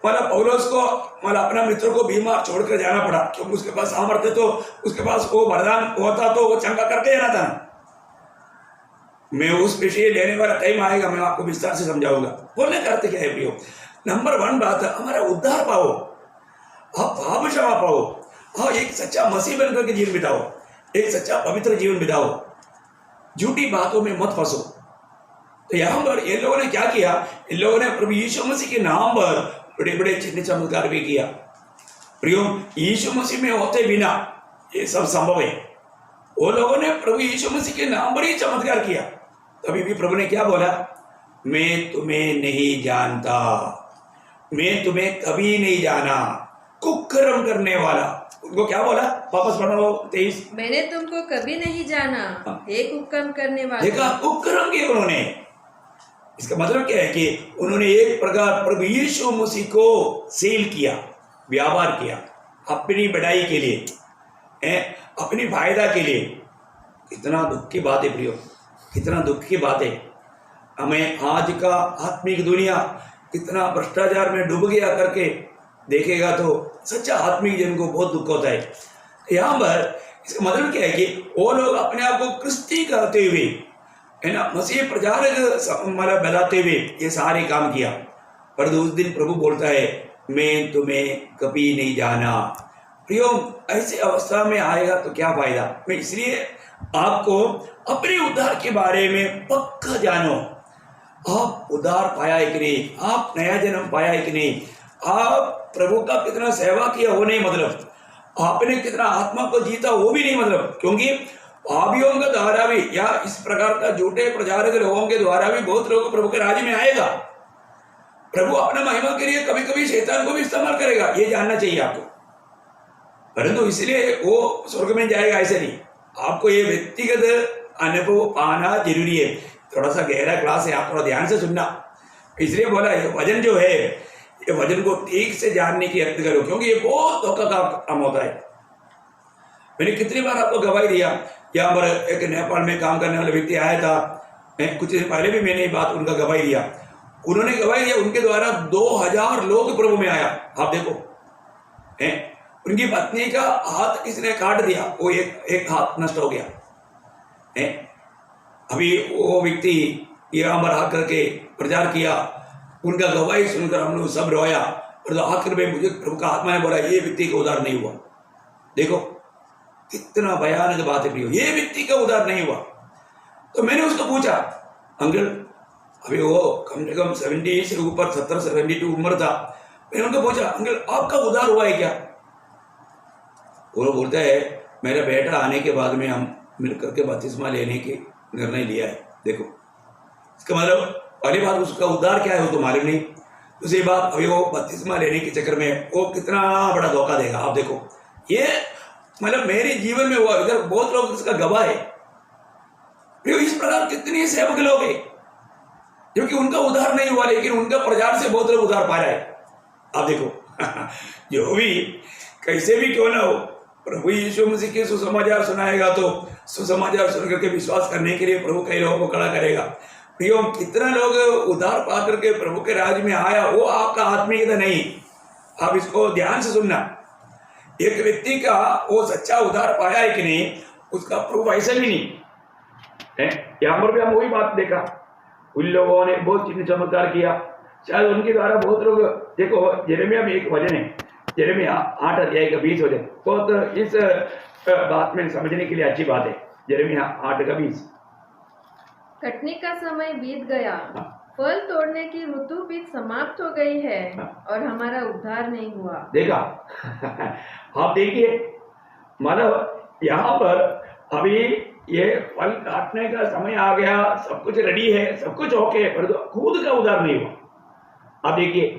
मतलब पौलुस को मतलब अपना मित्र को बीमार छोड़कर जाना पड़ा क्योंकि उसके पास सामर्थ्य तो उसके पास वो वरदान होता तो वो चंगा करके जाना था। मैं उस विषय लेने वाला टाइम आएगा, मैं आपको विस्तार से समझाऊंगा। बोलने का अर्थ क्या है प्रियो? नंबर 1 बात है हमारा उद्धार पाओ, आप पाप क्षमा पाओ, हाँ एक सच्चा मसीह बनकर के जीवन बिताओ, एक सच्चा पवित्र जीवन बिताओ, झूठी बातों में मत फंसो। तो यहाँ पर इन लोगों ने क्या किया? इन लोगों ने प्रभु यीशु मसीह के नाम पर बड़े बड़े चिन्ह चमत्कार भी किया। प्रियो यीशु मसीह में होते बिना ये सब संभव है। वो लोगों ने प्रभु यीशु मसीह के नाम पर ही चमत्कार किया। तभी भी प्रभु ने क्या बोला? मैं तुम्हें नहीं जानता, मैं तुम्हें कभी नहीं जाना, कुकर्म करने वाला। उनको क्या बोला? वापस पढ़ो 23। मैंने तुमको कभी नहीं जाना, हे कुकर्म करने वाला। देखा कुकर्म किया उन्होंने। इसका मतलब क्या है कि उन्होंने एक प्रकार प्रभु यीशु मसीह को सेल किया, व्यापार किया अपनी बढ़ाई के लिए, अपनी फायदा के लिए। कितना दुख की बात है प्रियो, कितना दुख की बात है। हमें आज का आत्मिक दुनिया कितना भ्रष्टाचार में डूब गया करके देखेगा तो सच्चा आत्मिक जन को बहुत दुख होता है। यहाँ पर इसका मतलब क्या है कि वो लोग अपने आप को क्रिस्ती कहते हुए, है ना, मसीह प्रचारक मतलब बताते हुए ये सारे काम किया। पर उस दिन प्रभु बोलता है मैं तुम्हें कभी नहीं जाना। प्रियो ऐसी अवस्था में आएगा तो क्या फायदा? मैं इसलिए आपको अपने उद्धार के बारे में पक्का जानो। आप उद्धार पाया है कि नहीं, आप नया जन्म पाया है कि नहीं, आप प्रभु का कितना सेवा किया वो नहीं मतलब, आपने कितना आत्मा को जीता वो भी नहीं मतलब। क्योंकि पापियों के द्वारा भी या इस प्रकार का झूठे प्रचारक लोगों के द्वारा भी बहुत लोग प्रभु के राज्य में आएगा। प्रभु अपना महिमा के लिए कभी कभी शैतान को भी इस्तेमाल करेगा, ये जानना चाहिए आपको। परंतु इसलिए वो स्वर्ग में जाएगा ऐसे नहीं। आपको ये व्यक्तिगत अनुभव पाना जरूरी है। थोड़ा सा गहरा क्लास है, आप थोड़ा ध्यान से सुनना। इसलिए बोला ये वजन जो है, ये वजन को ठीक से जानने की यत्न करो क्योंकि ये बहुत धोखा का काम होता है। मैंने कितनी बार आपको गवाही दिया। यहाँ पर एक नेपाल में काम करने वाला व्यक्ति आया था, कुछ दिन पहले भी मैंने ये बात उनका गवाही दिया। उन्होंने गवाही दिया उनके द्वारा 2000 लोग प्रभु में आया। आप देखो, उनकी पत्नी का हाथ किसने काट दिया, वो एक हाथ नष्ट हो गया। अभी वो व्यक्ति यहाँ पर आकर के प्रचार किया, उनका गवाही सुनकर हम लोग सब रोया। और तो आखिर में मुझे प्रभु का आत्मा ने बोला ये व्यक्ति का उद्धार नहीं हुआ। देखो कितना भयानक बात है प्रियो, ये व्यक्ति का उद्धार नहीं हुआ। तो मैंने उसको पूछा अंकल, अभी वो कम से कम 70 से ऊपर 70-72 उम्र था। मैंने उनको पूछा अंकल आपका उद्धार हुआ है क्या? वो बोलता है मेरा बेटा आने के बाद में हम मिलकर के बपतिस्मा लेने की निर्णय लिया है। देखो इसका मतलब पहली बात उसका उद्धार क्या है वो तो मालूम नहीं। दूसरी बात अभी वो बपतिस्मा लेने के चक्कर में वो कितना बड़ा धोखा देगा। आप देखो ये मतलब मेरे जीवन में हुआ, इधर बहुत लोग इसका गवाह है। इस प्रकार कितने सेवक लोग हैं क्योंकि उनका उद्धार नहीं हुआ लेकिन उनका प्रचार से बहुत लोग उद्धार पा रहे हैं। आप देखो जो भी कैसे भी क्यों ना हो, प्रभु यीशु मसीह के सुसमाचार सुनाएगा तो सुसमाचार सुन करके विश्वास करने के लिए प्रभु कई लोगों को खड़ा करेगा। प्रियो कितना लोग उद्धार पा करके प्रभु के राज्य में आया, वो आपका आत्मीयता नहीं। आप इसको ध्यान से सुनना। एक व्यक्ति का वो सच्चा उद्धार पाया है कि नहीं उसका प्रूफ ऐसा भी नहीं है। यहाँ पर भी हम वही बात देखा, उन लोगों ने बहुत चिन्ह चमत्कार किया, शायद उनके द्वारा बहुत लोग। देखो यिर्मयाह में एक वचन है, यिर्मयाह 8 अध्याय का 20 वचन, बहुत इस बात में समझने के लिए अच्छी बात है। यिर्मयाह 8 का 20। कटने का समय बीत गया, फल तोड़ने की ऋतु भी समाप्त हो गई है और हमारा उद्धार नहीं हुआ। देखा आप देखिए मतलब यहाँ पर अभी ये फल काटने का समय आ गया, सब कुछ रेडी है, सब कुछ ओके, पर तो खुद का उधार नहीं हुआ। आप देखिए,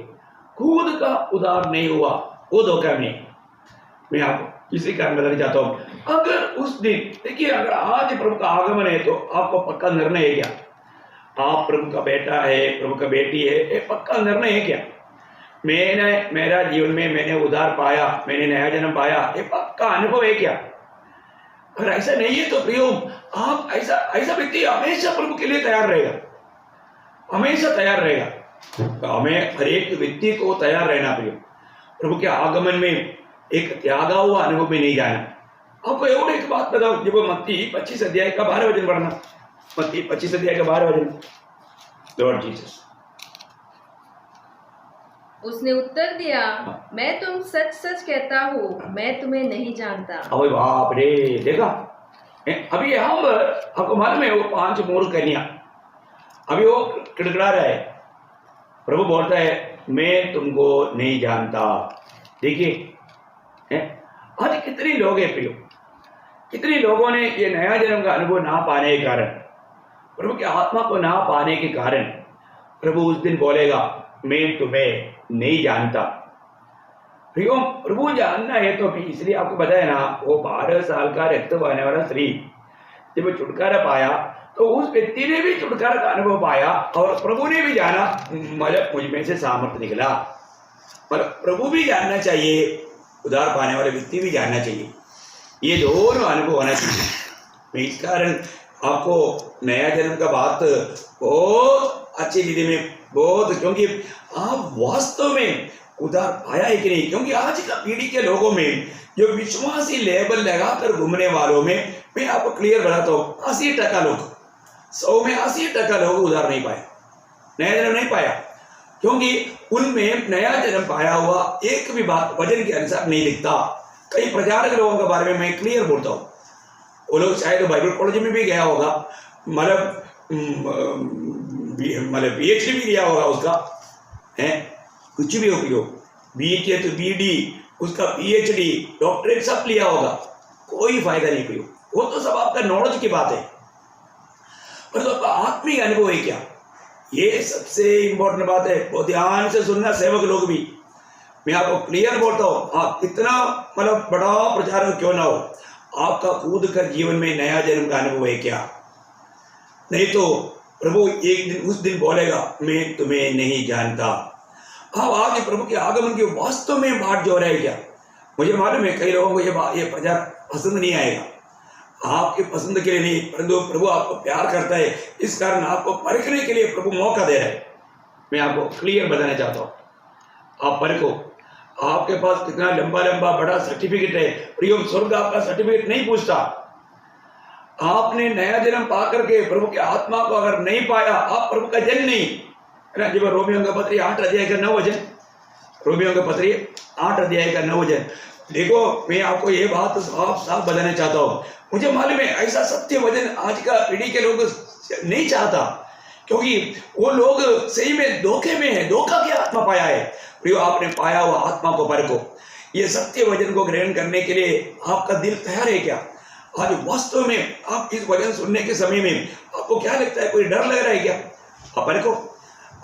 खुद का उधार नहीं हुआ, वो धोखा नहीं। मैं आपको किसी कारण बताना चाहता हूँ, अगर उस दिन देखिए, अगर आज प्रभु का आगमन है तो आपको पक्का निर्णय है क्या? आप प्रभु का बेटा है, प्रभु का बेटी है, ये पक्का निर्णय है क्या? मेरा जीवन में मैंने उधार पाया, मैंने नया जन्म पाया, ये पक्का अनुभव है क्या? अगर ऐसा नहीं है तो प्रियो, आप ऐसा व्यक्ति हमेशा प्रभु के लिए तैयार रहेगा, हमेशा तैयार रहेगा। तो हमें हर एक व्यक्ति को तैयार रहना प्रियो, प्रभु के आगमन में एक त्यागा हुआ अनुभव में नहीं जाना। आपको एवढे एक बात बताओ, जब मत्ती 25 अध्याय का 12 वचन पढ़ना, मत्ती 25 अध्याय का 12 वचन। लॉर्ड जीसस, उसने उत्तर दिया, मैं तुम सच सच कहता हूँ, मैं तुम्हें नहीं जानता। अबे बाप रे, देखा अभी यहाँ पर आपको मालूम है वो 5 मूर्ख कन्या, अभी वो किड़किड़ा रहा है। प्रभु बोलता है मैं तुमको नहीं जानता। देखिए आज कितने लोग हैं प्रियो, कितने लोगों ने ये नया जन्म का अनुभव ना पाने के कारण, प्रभु की आत्मा को ना पाने के कारण, प्रभु उस दिन बोलेगा मैं तुम्हें नहीं जानता। प्रियो, प्रभु जानना है तो भी, इसलिए आपको बताया ना, वो 12 साल का रक्त बहने वाला स्त्री जब छुटकारा पाया तो उस व्यक्ति ने भी छुटकारा का अनुभव पाया और प्रभु ने भी जाना, मतलब मुझ में से सामर्थ्य निकला। पर प्रभु भी जानना चाहिए, उधार पाने वाले व्यक्ति भी जानना चाहिए, ये दोनों अनुभव होना चाहिए। इस कारण आपको नया जन्म का बात बहुत अच्छी रीति में बहुत, क्योंकि आप वास्तव में उधार पाया है कि नहीं। क्योंकि आज का पीढ़ी के लोगों में जो विश्वासी लेबल लगाकर घूमने वालों में मैं आपको क्लियर बताता हूँ, 80% लोग, 100 में 80% लोग उधार नहीं पाए, नया जन्म नहीं पाया, क्योंकि उनमें नया जन्म पाया हुआ एक भी बात वचन के अनुसार नहीं दिखता। कई प्रचारक लोगों के बारे में मैं क्लियर बोलता हूँ, वो लोग शायद बाइबल कॉलेज में भी गया होगा, मतलब PhD भी लिया होगा उसका, है कुछ भी हो, BA तो BD, उसका PhD, डॉक्टरेट सब लिया होगा, कोई फायदा नहीं पियो। वो तो सब आपका नॉलेज की बात है, पर तो आपका आत्मिक अनुभव है क्या, ये सबसे इंपॉर्टेंट बात है। वो ध्यान से सुनना सेवक लोग भी, मैं आपको क्लियर बोलता हूँ, आप कितना मतलब बड़ा प्रचारक क्यों ना हो, आपका खुद का जीवन में नया जन्म का अनुभव है क्या? नहीं तो प्रभु एक दिन उस दिन बोलेगा मैं तुम्हें नहीं जानता। आप आज प्रभु के आगमन की वास्तव में बात जो रहे क्या? मुझे मालूम है कई लोगों को ये प्रचार पसंद नहीं आएगा, आपके पसंद के लिए नहीं, परंतु प्रभु आपको प्यार करता है, इस कारण आपको परखने के लिए प्रभु मौका दे रहा है। मैं आपको क्लियर बताना चाहता हूँ, आप परखो, आपके पास कितना लंबा लंबा बड़ा सर्टिफिकेट है, प्रियो स्वर्ग आपका सर्टिफिकेट नहीं पूछता। आपने नया जन्म पा करके प्रभु की आत्मा को अगर नहीं पाया, आप प्रभु का जन नहीं है ना। जब रोमियों का पत्री 8 अध्याय का 9 वचन, रोमियों का पत्री 8 अध्याय का 9 वचन, देखो मैं आपको ये बात साफ साफ बताना चाहता हूँ, मुझे मालूम है ऐसा सत्य वचन आज का पीढ़ी के लोग नहीं चाहता, क्योंकि वो लोग सही में धोखे में है, धोखा की आत्मा पाया है। प्रियो, आपने पाया हुआ आत्मा को परखो, ये सत्य वचन को ग्रहण करने के लिए आपका दिल तैयार है क्या? आज वास्तव में आप इस वचन सुनने के समय में आपको क्या लगता है, कोई डर लग रहा है क्या? आप परखो,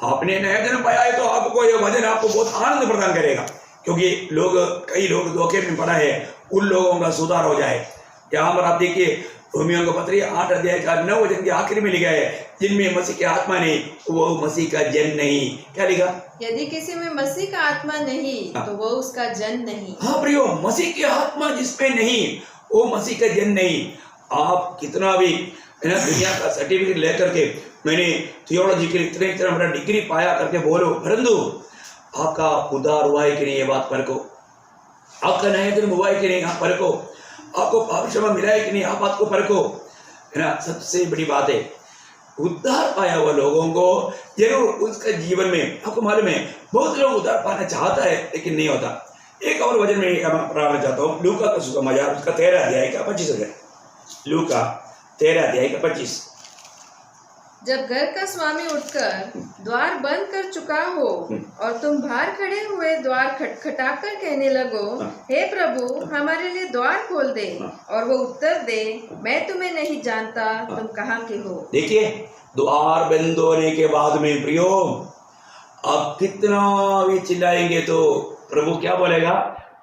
आपने नया जन्म पाया है तो आपको ये वचन आपको बहुत आनंद प्रदान करेगा, क्योंकि कई लोग धोखे में पड़ा है, उन लोगों का सुधार हो जाए। यहाँ पर आप देखिए रोमियों का पत्री 8 अध्याय का 9 वचन के आखिर में लिखा है, जिनमें मसीह की आत्मा नहीं वो मसीह का जन नहीं। क्या लिखा? यदि किसी में मसीह का आत्मा नहीं तो वो उसका जन नहीं। हाँ प्रियो, मसीह की आत्मा जिसमें नहीं वो मसीह का जन नहीं। आप कितना भी है ना दुनिया का सर्टिफिकेट लेकर के मैंने थियोलॉजी के इतना बड़ा डिग्री पाया करके बोलो, परंतु आपका उद्धार हुआ है कि नहीं ये बात परखो, आपका नया जन्म हुआ है कि नहीं आप परखो, आपको पाप क्षमा मिला है कि नहीं आप बात को परखो, है ना। सबसे बड़ी बात है उद्धार पाया हुआ लोगों को जरूर उसका जीवन में, आपको मालूम है बहुत लोग उद्धार पाना चाहता है लेकिन नहीं होता। एक और वचन में पढ़ाना चाहता हूँ, लूका का सुसमाचार उसका 13 अध्याय का 25 है, लूका 13 अध्याय का 25। जब घर का स्वामी उठकर द्वार बंद कर चुका हो और तुम बाहर खड़े हुए द्वार खटखटाकर कहने लगो, हे प्रभु हमारे लिए द्वार खोल दे, और वो उत्तर दे, मैं तुम्हें नहीं जानता, तुम कहाँ के हो। देखिए, द्वार बंद होने के बाद में प्रियो, आप कितना भी चिल्लाएंगे तो प्रभु क्या बोलेगा,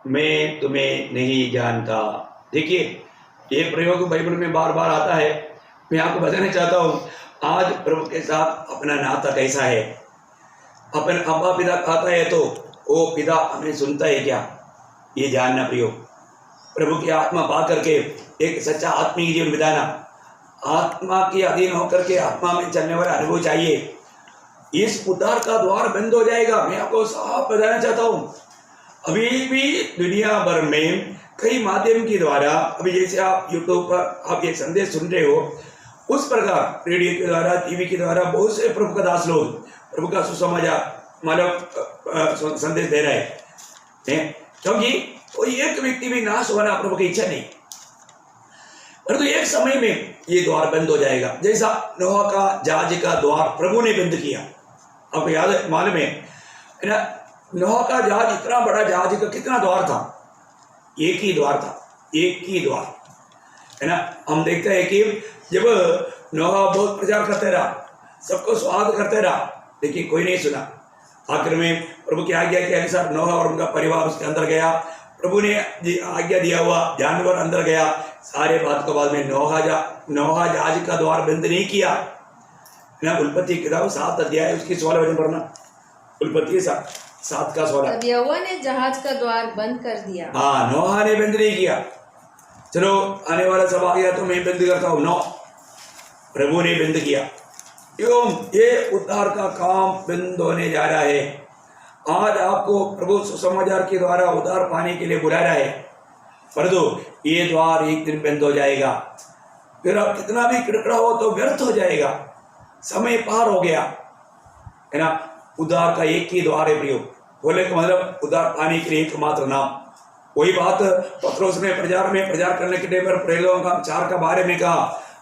मैं तुम्हें नहीं जानता। देखिए, ये प्रयोग बाइबल में बार बार आता है। मैं आपको बताना चाहता हूँ आज प्रभु के साथ अपना नाता कैसा है। अपन अब्बा पिता खाता है तो वो पिता हमें सुनता है क्या, ये जानना प्रियो। प्रभु की आत्मा पा करके एक सच्चा आत्मिक जीवन बिताना, आत्मा के अधीन होकर के आत्मा में चलने वाला अनुभव चाहिए। इस उद्धार का द्वार बंद हो जाएगा। मैं आपको साफ बताना चाहता हूँ, अभी भी दुनिया भर में कई माध्यम के द्वारा, अभी जैसे आप यूट्यूब पर आप ये संदेश सुन रहे हो, उस प्रकार रेडियो के द्वारा, टीवी के द्वारा बहुत से प्रभु का दास लोग प्रभु का सुसमाचार मतलब संदेश दे रहे हैं, क्योंकि कोई एक व्यक्ति भी नाश होना प्रभु की इच्छा नहीं। परंतु एक समय में ये द्वार बंद हो जाएगा, जैसा नोहा का जहाज का द्वार प्रभु ने बंद किया। आपको याद है, मालूम है ना, नोहा का जहाज इतना बड़ा जहाज का कितना द्वार था, एक ही द्वार था, एक ही द्वार है ना। हम देखते हैं कि जब नोहा बहुत प्रचार करते रहा, सबको स्वागत करते रहा, लेकिन कोई नहीं सुना। आखिर में प्रभु की आज्ञा के अनुसार नोहा और उनका परिवार उसके अंदर गया। प्रभु ने आज्ञा दिया हुआ जानवर अंदर गया। सारे बात के बाद में नोहा जहाज का द्वार बंद नहीं किया ना। उल्पत्ति किताब 7 अध्याय उसकी 16 वचन पढ़ना, उल्पत्ति 7 का 16। तब यहोवा ने जहाज का द्वार बंद कर दिया। हाँ, नोहा ने बंद नहीं किया। चलो आने वाला सब आ गया तो मैं बंद करता हूँ, नो, प्रभु ने बंद किया। क्यों? ये उद्धार का काम बंद होने जा रहा है। आज आपको प्रभु सुसमाचार के द्वारा उद्धार पाने के लिए बुला रहा है, परंतु ये द्वार एक दिन बंद हो जाएगा। फिर आप कितना भी किड़कड़ा हो तो व्यर्थ हो जाएगा, समय पार हो गया है ना। उद्धार का एक ही द्वार है प्रियो, बोले का मतलब उद्धार पाने के लिए एकमात्र नाम। वही बात पत्रोस ने प्रचार करने के टाइम पर प्रेरितों का 4 का बारे में कहा,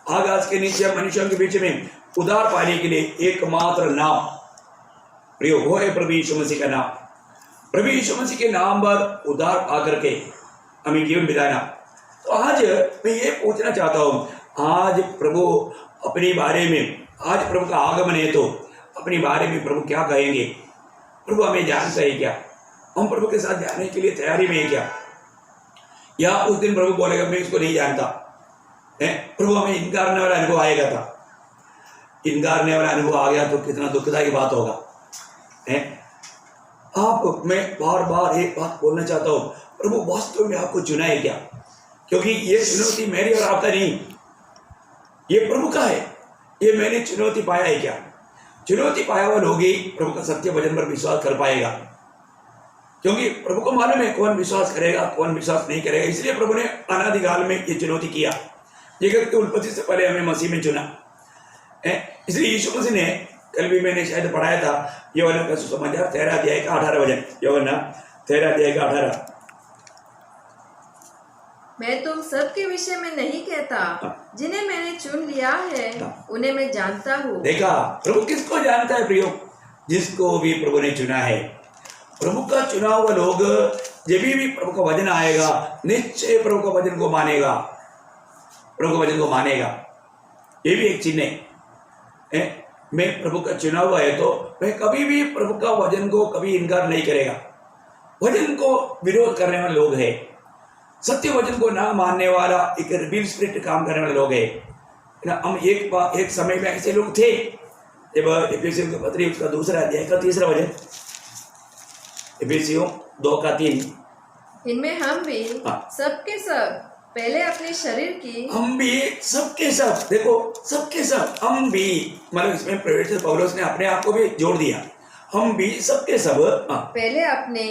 आकाश के नीचे मनुष्यों के बीच में उद्धार पाने के लिए एकमात्र नाम प्रियो, वो है प्रभु यीशु मसीह का नाम। प्रभु यीशु मसीह के नाम पर उद्धार आकर के हमें जीवन बिताना। तो आज मैं ये पूछना चाहता हूँ, आज प्रभु अपने बारे में, आज प्रभु का आगमन है तो अपने बारे में प्रभु क्या कहेंगे? प्रभु हमें जानता है क्या? हम प्रभु के साथ जाने के लिए तैयारी में है क्या? या उस दिन प्रभु बोलेगा मैं इसको नहीं जानता है? प्रभु हमें इनकार करने वाला अनुभव आएगा था, इनकार करने वाला अनुभव आ गया तो कितना दुखदायी बात होगा है। आप मैं बार बार एक बात बोलना चाहता हूँ, प्रभु वास्तव में आपको चुना है क्या? क्योंकि ये चुनौती मेरी और आपका नहीं, ये प्रभु का है। ये मैंने चुनौती पाया है क्या? चुनौती पाया हुआ लोग ही प्रभु का सत्य वचन पर विश्वास कर पाएगा, क्योंकि प्रभु को मालूम है कौन विश्वास करेगा कौन विश्वास नहीं करेगा। इसलिए प्रभु ने अनादिकाल में ये चुनौती किया। जगत की उत्पत्ति से पहले हमें मसीह में चुना है। इसलिए यीशु मसीह ने, कल भी मैंने शायद पढ़ाया था, यूहन्ना का सुसमाचार 13 अध्याय का 18 वचन, यूहन्ना 13 अध्याय का 18, मैं तुम सबके विषय में नहीं कहता, जिन्हें मैंने चुन लिया है उन्हें मैं जानता हूँ। देखा, प्रभु किसको जानता है प्रियो? जिसको भी प्रभु ने चुना है। प्रभु का चुना हुआ लोग जब भी प्रभु का वचन आएगा निश्चय प्रभु का वचन को मानेगा, प्रभु का वचन को मानेगा। ये भी एक चिन्ह है, मैं प्रभु का चुना हुआ है तो मैं कभी भी प्रभु का वचन को कभी इनकार नहीं करेगा। वचन को विरोध करने वाले लोग हैं, सत्य वचन को ना मानने वाला एक रिबेल स्पिरिट काम करने वाले लोग हैं ना। हम एक समय में ऐसे लोग थे, जब एफेसियों के पत्री उसका 2 अध्याय का 3 वचन, एफेसियों 2 का 3, इनमें हम भी सबके सब पहले अपने शरीर की, हम भी सबके सब, देखो सबके सब, हम भी मतलब इसमें प्रेरित पौलुस ने अपने आप को भी जोड़ दिया, हम भी सबके सब पहले अपने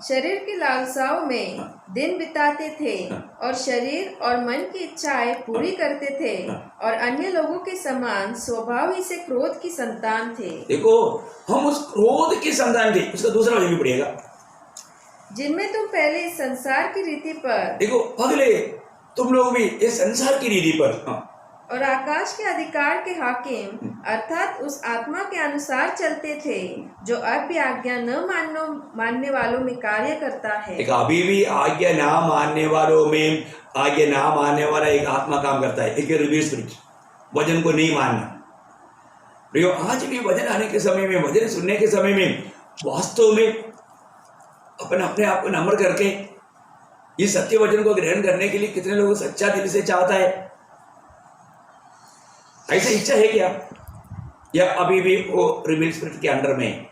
शरीर की लालसाओं में दिन बिताते थे और शरीर और मन की इच्छाएं पूरी करते थे और अन्य लोगों के समान स्वभाव ही से क्रोध की संतान थे। देखो, हम उस क्रोध की संतान थे। उसका दूसरा वचन भी पढ़िएगा, जिनमें तुम पहले इस संसार की रीति पर, देखो पगले तुम लोग भी इस संसार की रीति पर और आकाश के अधिकार के हाकिम अर्थात उस आत्मा के अनुसार चलते थे जो अब भी आज्ञा न मानने वालों में कार्य करता है। एक अभी भी आज्ञा ना मानने वालों में आज्ञा ना मानने वाला एक आत्मा काम करता है, एक रिवर्स स्पिरिट, वचन को नहीं मानना। प्रियो, आज भी वचन आने के समय में, वचन सुनने के समय में वास्तव में अपने आप को नम्र करके इस सत्य वचन को ग्रहण करने के लिए कितने लोग सच्चा दिल से चाहता है? ऐसा इच्छा है क्या? या अभी भी वो रिबेल स्पिरिट के अंडर में,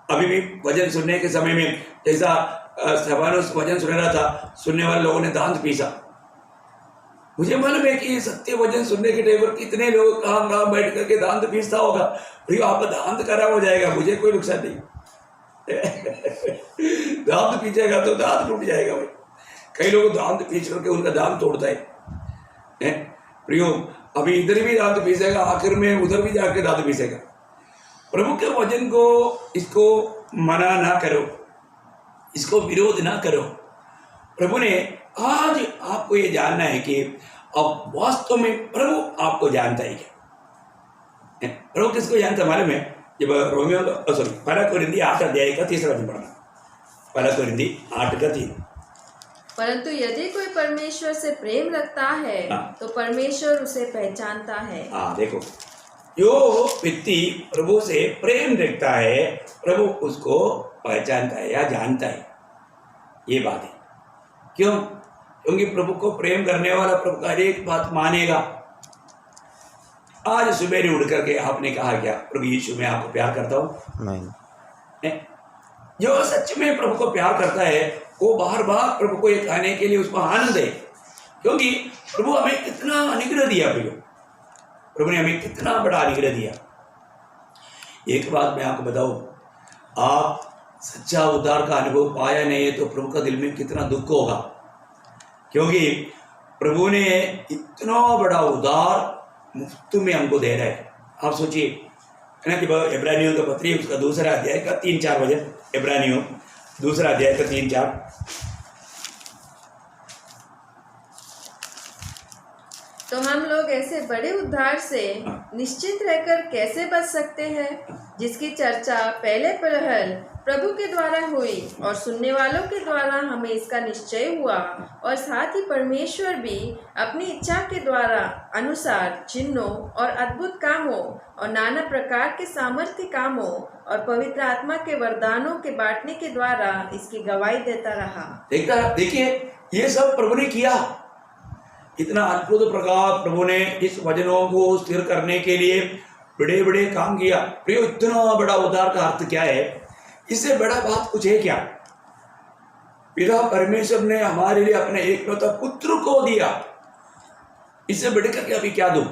अभी भी वचन सुनने के समय में जैसा स्तेफानोस वचन सुन रहा था, सुनने वाले लोगों ने दांत पीसा। मुझे मालूम है कि सत्य वचन सुनने के टाइम पर कितने लोग कहाँ बैठ करके दांत पीसता होगा। भैया आपका दांत खराब हो जाएगा, मुझे कोई नुकसान नहीं। दांत पीछेगा तो दांत टूट जाएगा भाई। कई लोग दांत पीछ करके उनका दांत तोड़ता है। प्रियो, अभी इधर भी दांत पीसेगा, आखिर में उधर भी जाके दांत पीसेगा। प्रभु के वचन को, इसको मना ना करो, इसको विरोध ना करो। प्रभु ने आज आपको ये जानना है कि अब वास्तव में प्रभु आपको जानता है क्या? प्रभु किसको जानता है मालूम है? जब रोमियो पहला कोरिन्थी 8 अध्याय का 3 वचन पढ़ना, पहला कोरिन्थी 8 का 3। परंतु यदि कोई परमेश्वर से प्रेम रखता है तो परमेश्वर उसे पहचानता है। देखो, जो व्यक्ति प्रभु से प्रेम रखता है, प्रभु उसको पहचानता है या जानता है। ये बात है। क्यों? क्योंकि प्रभु को प्रेम करने वाला प्रभु का एक बात मानेगा। आज सुबह उठ करके आपने कहा क्या? प्रभु यीशु, मैं आपको प्यार करता हूं। जो सच में प्रभु को प्यार करता है वो बार बार प्रभु को ये कहने के लिए उसको आनंद है, क्योंकि प्रभु हमें कितना अनुग्रह दिया। प्रभु ने हमें कितना बड़ा अनुग्रह दिया। एक बात मैं आपको बताऊं, आप सच्चा उद्धार का अनुभव पाया नहीं है तो प्रभु का दिल में कितना दुख होगा, क्योंकि प्रभु ने इतना बड़ा उद्धार मुफ्त में हमको दे रहा है। आप सोचिए, है ना, कि इब्रानियों का पत्री उसका 2 अध्याय का 3-4 वचन, इब्रानियों 2 अध्याय का 3-4। तो हम लोग ऐसे बड़े उद्धार से निश्चिंत रहकर कैसे बच सकते हैं, जिसकी चर्चा पहले पहल प्रभु के द्वारा हुई और सुनने वालों के द्वारा हमें इसका निश्चय हुआ, और साथ ही परमेश्वर भी अपनी इच्छा के द्वारा अनुसार चिन्हों और अद्भुत कामों और नाना प्रकार के सामर्थ्य कामों और पवित्र आत्मा के वरदानों के बांटने के द्वारा इसकी गवाही देता रहा। देखिए, ये सब प्रभु ने किया। इतना अद्भुत प्रकार प्रभु ने इस वचनों को स्थिर करने के लिए बड़े बड़े काम किया। प्रियो, इतना बड़ा उद्धार का अर्थ क्या है? इससे बड़ा बात कुछ है क्या? पिता परमेश्वर ने हमारे लिए अपने एकलौता पुत्र को दिया, इससे बढ़कर के अभी क्या दूं?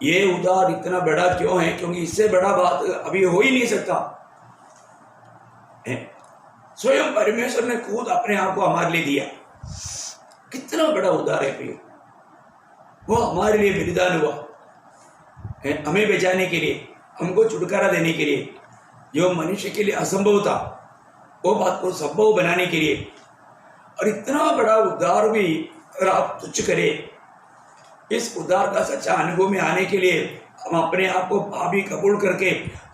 ये उद्धार इतना बड़ा क्यों है? क्योंकि इससे बड़ा बात अभी हो ही नहीं सकता। स्वयं परमेश्वर ने खुद अपने आप को हमारे लिए दिया। कितना बड़ा उद्धार है प्रिय। वो हमारे लिए बलिदान हुआ, हमें बचाने के लिए, हमको छुटकारा देने के लिए। जो मनुष्य के लिए असंभव था वो बात को संभव बनाने के लिए। और इतना बड़ा उद्धार भी अगर आप तुच्छ करें, इस उद्धार का सच्चा अनुभव में आने के लिए हम अपने आप को पापी कबूल करके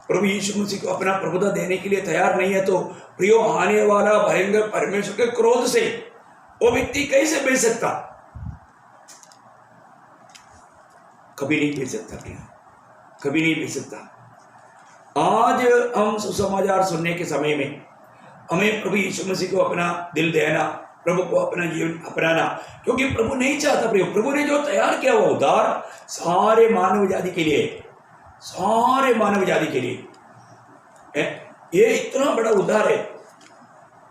प्रभु यीशु मसीह को अपना प्रभुता देने के लिए तैयार नहीं है, तो प्रियो, आने वाला भयंकर परमेश्वर के क्रोध से वो व्यक्ति कैसे बच सकता? कभी नहीं बच सकता प्रियो, कभी नहीं बच सकता। आज हम सुसमाचार सुनने के समय में हमें प्रभु यीशु मसीह को अपना दिल देना, प्रभु को अपना जीवन अपनाना, क्योंकि प्रभु नहीं चाहता प्रियो, प्रभु ने जो तैयार किया वो उद्धार सारे मानव जाति के लिए, सारे मानव जाति के लिए ये इतना बड़ा उद्धार है,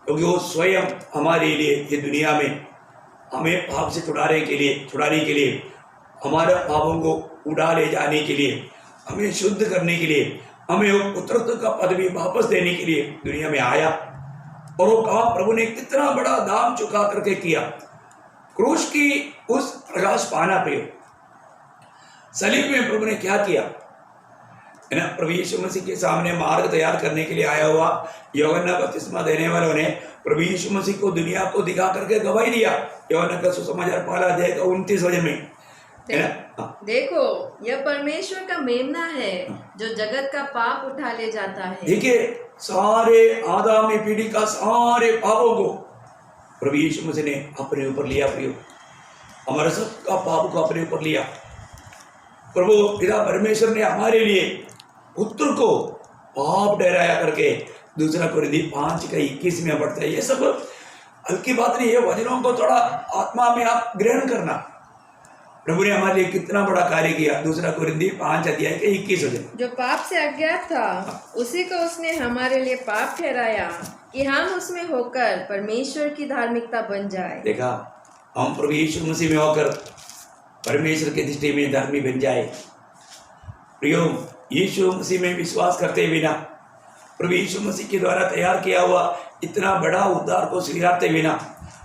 क्योंकि वो स्वयं हमारे लिए ये दुनिया में हमें पाप से छुड़ाने के लिए, हमारे पापों को उड़ा ले जाने के लिए, हमें शुद्ध करने के लिए, हमें वो पुत्रत्व का पदवी वापस देने के लिए दुनिया में आया। और वो काम प्रभु ने कितना बड़ा दाम चुका करके किया। क्रूस की उस प्रकाश पाना पे सलीब में प्रभु ने क्या किया, है ना? प्रभु यीशु मसीह के सामने मार्ग तैयार करने के लिए आया हुआ यूहन्ना बपतिस्मा देने वालों ने प्रभु यीशु मसीह को दुनिया को दिखा करके गवाही दिया। यूहन्ना का सुसमाचार 1 अध्याय का 29 वचन में है ना? हाँ, देखो, यह परमेश्वर का मेमना है जो जगत का पाप उठा ले जाता है। देखिए सारे आदमी पीढ़ी का सारे पापों को प्रभु यीशु मसीह ने अपने ऊपर लिया। प्रियो, हमारे सबका पाप को अपने ऊपर लिया। प्रभु पिता परमेश्वर ने हमारे लिए पुत्र को पाप ठहराया करके 2 कोरिन्थियों 5:21 में पढ़ता है। ये सब हल्की बात नहीं है, वचनों को थोड़ा आत्मा में आप ग्रहण करना। प्रभु ने हमारे लिए कितना बड़ा कार्य किया। 2 कोरिन्थियों 5:21 वचन, जो पाप से अज्ञात था उसी को उसने हमारे लिए पाप ठहराया कि हम उसमें होकर परमेश्वर की धार्मिकता बन जाए। देखा, हम प्रभु यीशु मसीह में होकर परमेश्वर की दृष्टि में धर्मी बन जाए। प्रियो, यीशु मसीह में विश्वास करते बिना, प्रभु यीशु मसीह के द्वारा तैयार किया हुआ इतना बड़ा उद्धार को स्वीकारते बिना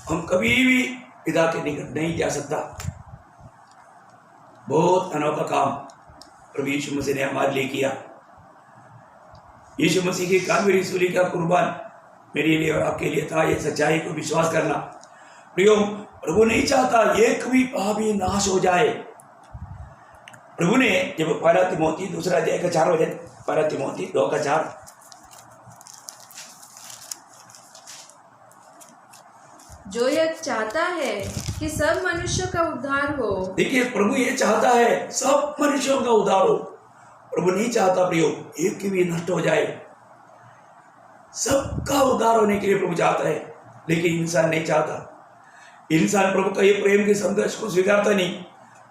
हम कभी भी पिता के निकट नहीं जा सकता। बहुत अनोखा काम प्रभु यीशु मसीह ने हमारे लिए किया। यीशु मसीह की कालवरी सूली का कुर्बान मेरे लिए और आपके लिए था। ये सच्चाई को विश्वास करना। प्रियो, प्रभु नहीं चाहता एक भी पापी नाश हो जाए। प्रभु ने जब 1 तिमोथी 2:4 वचन, 1 तिमोथी 2:4, जो यह चाहता है कि सब मनुष्यों का उद्धार हो। देखिए, प्रभु ये चाहता है सब मनुष्यों का उद्धार हो। प्रभु नहीं चाहता प्रियो एक भी नष्ट हो जाए। सबका उद्धार होने के लिए प्रभु चाहता है, लेकिन इंसान नहीं चाहता। इंसान प्रभु का ये प्रेम के संदेश को स्वीकारता नहीं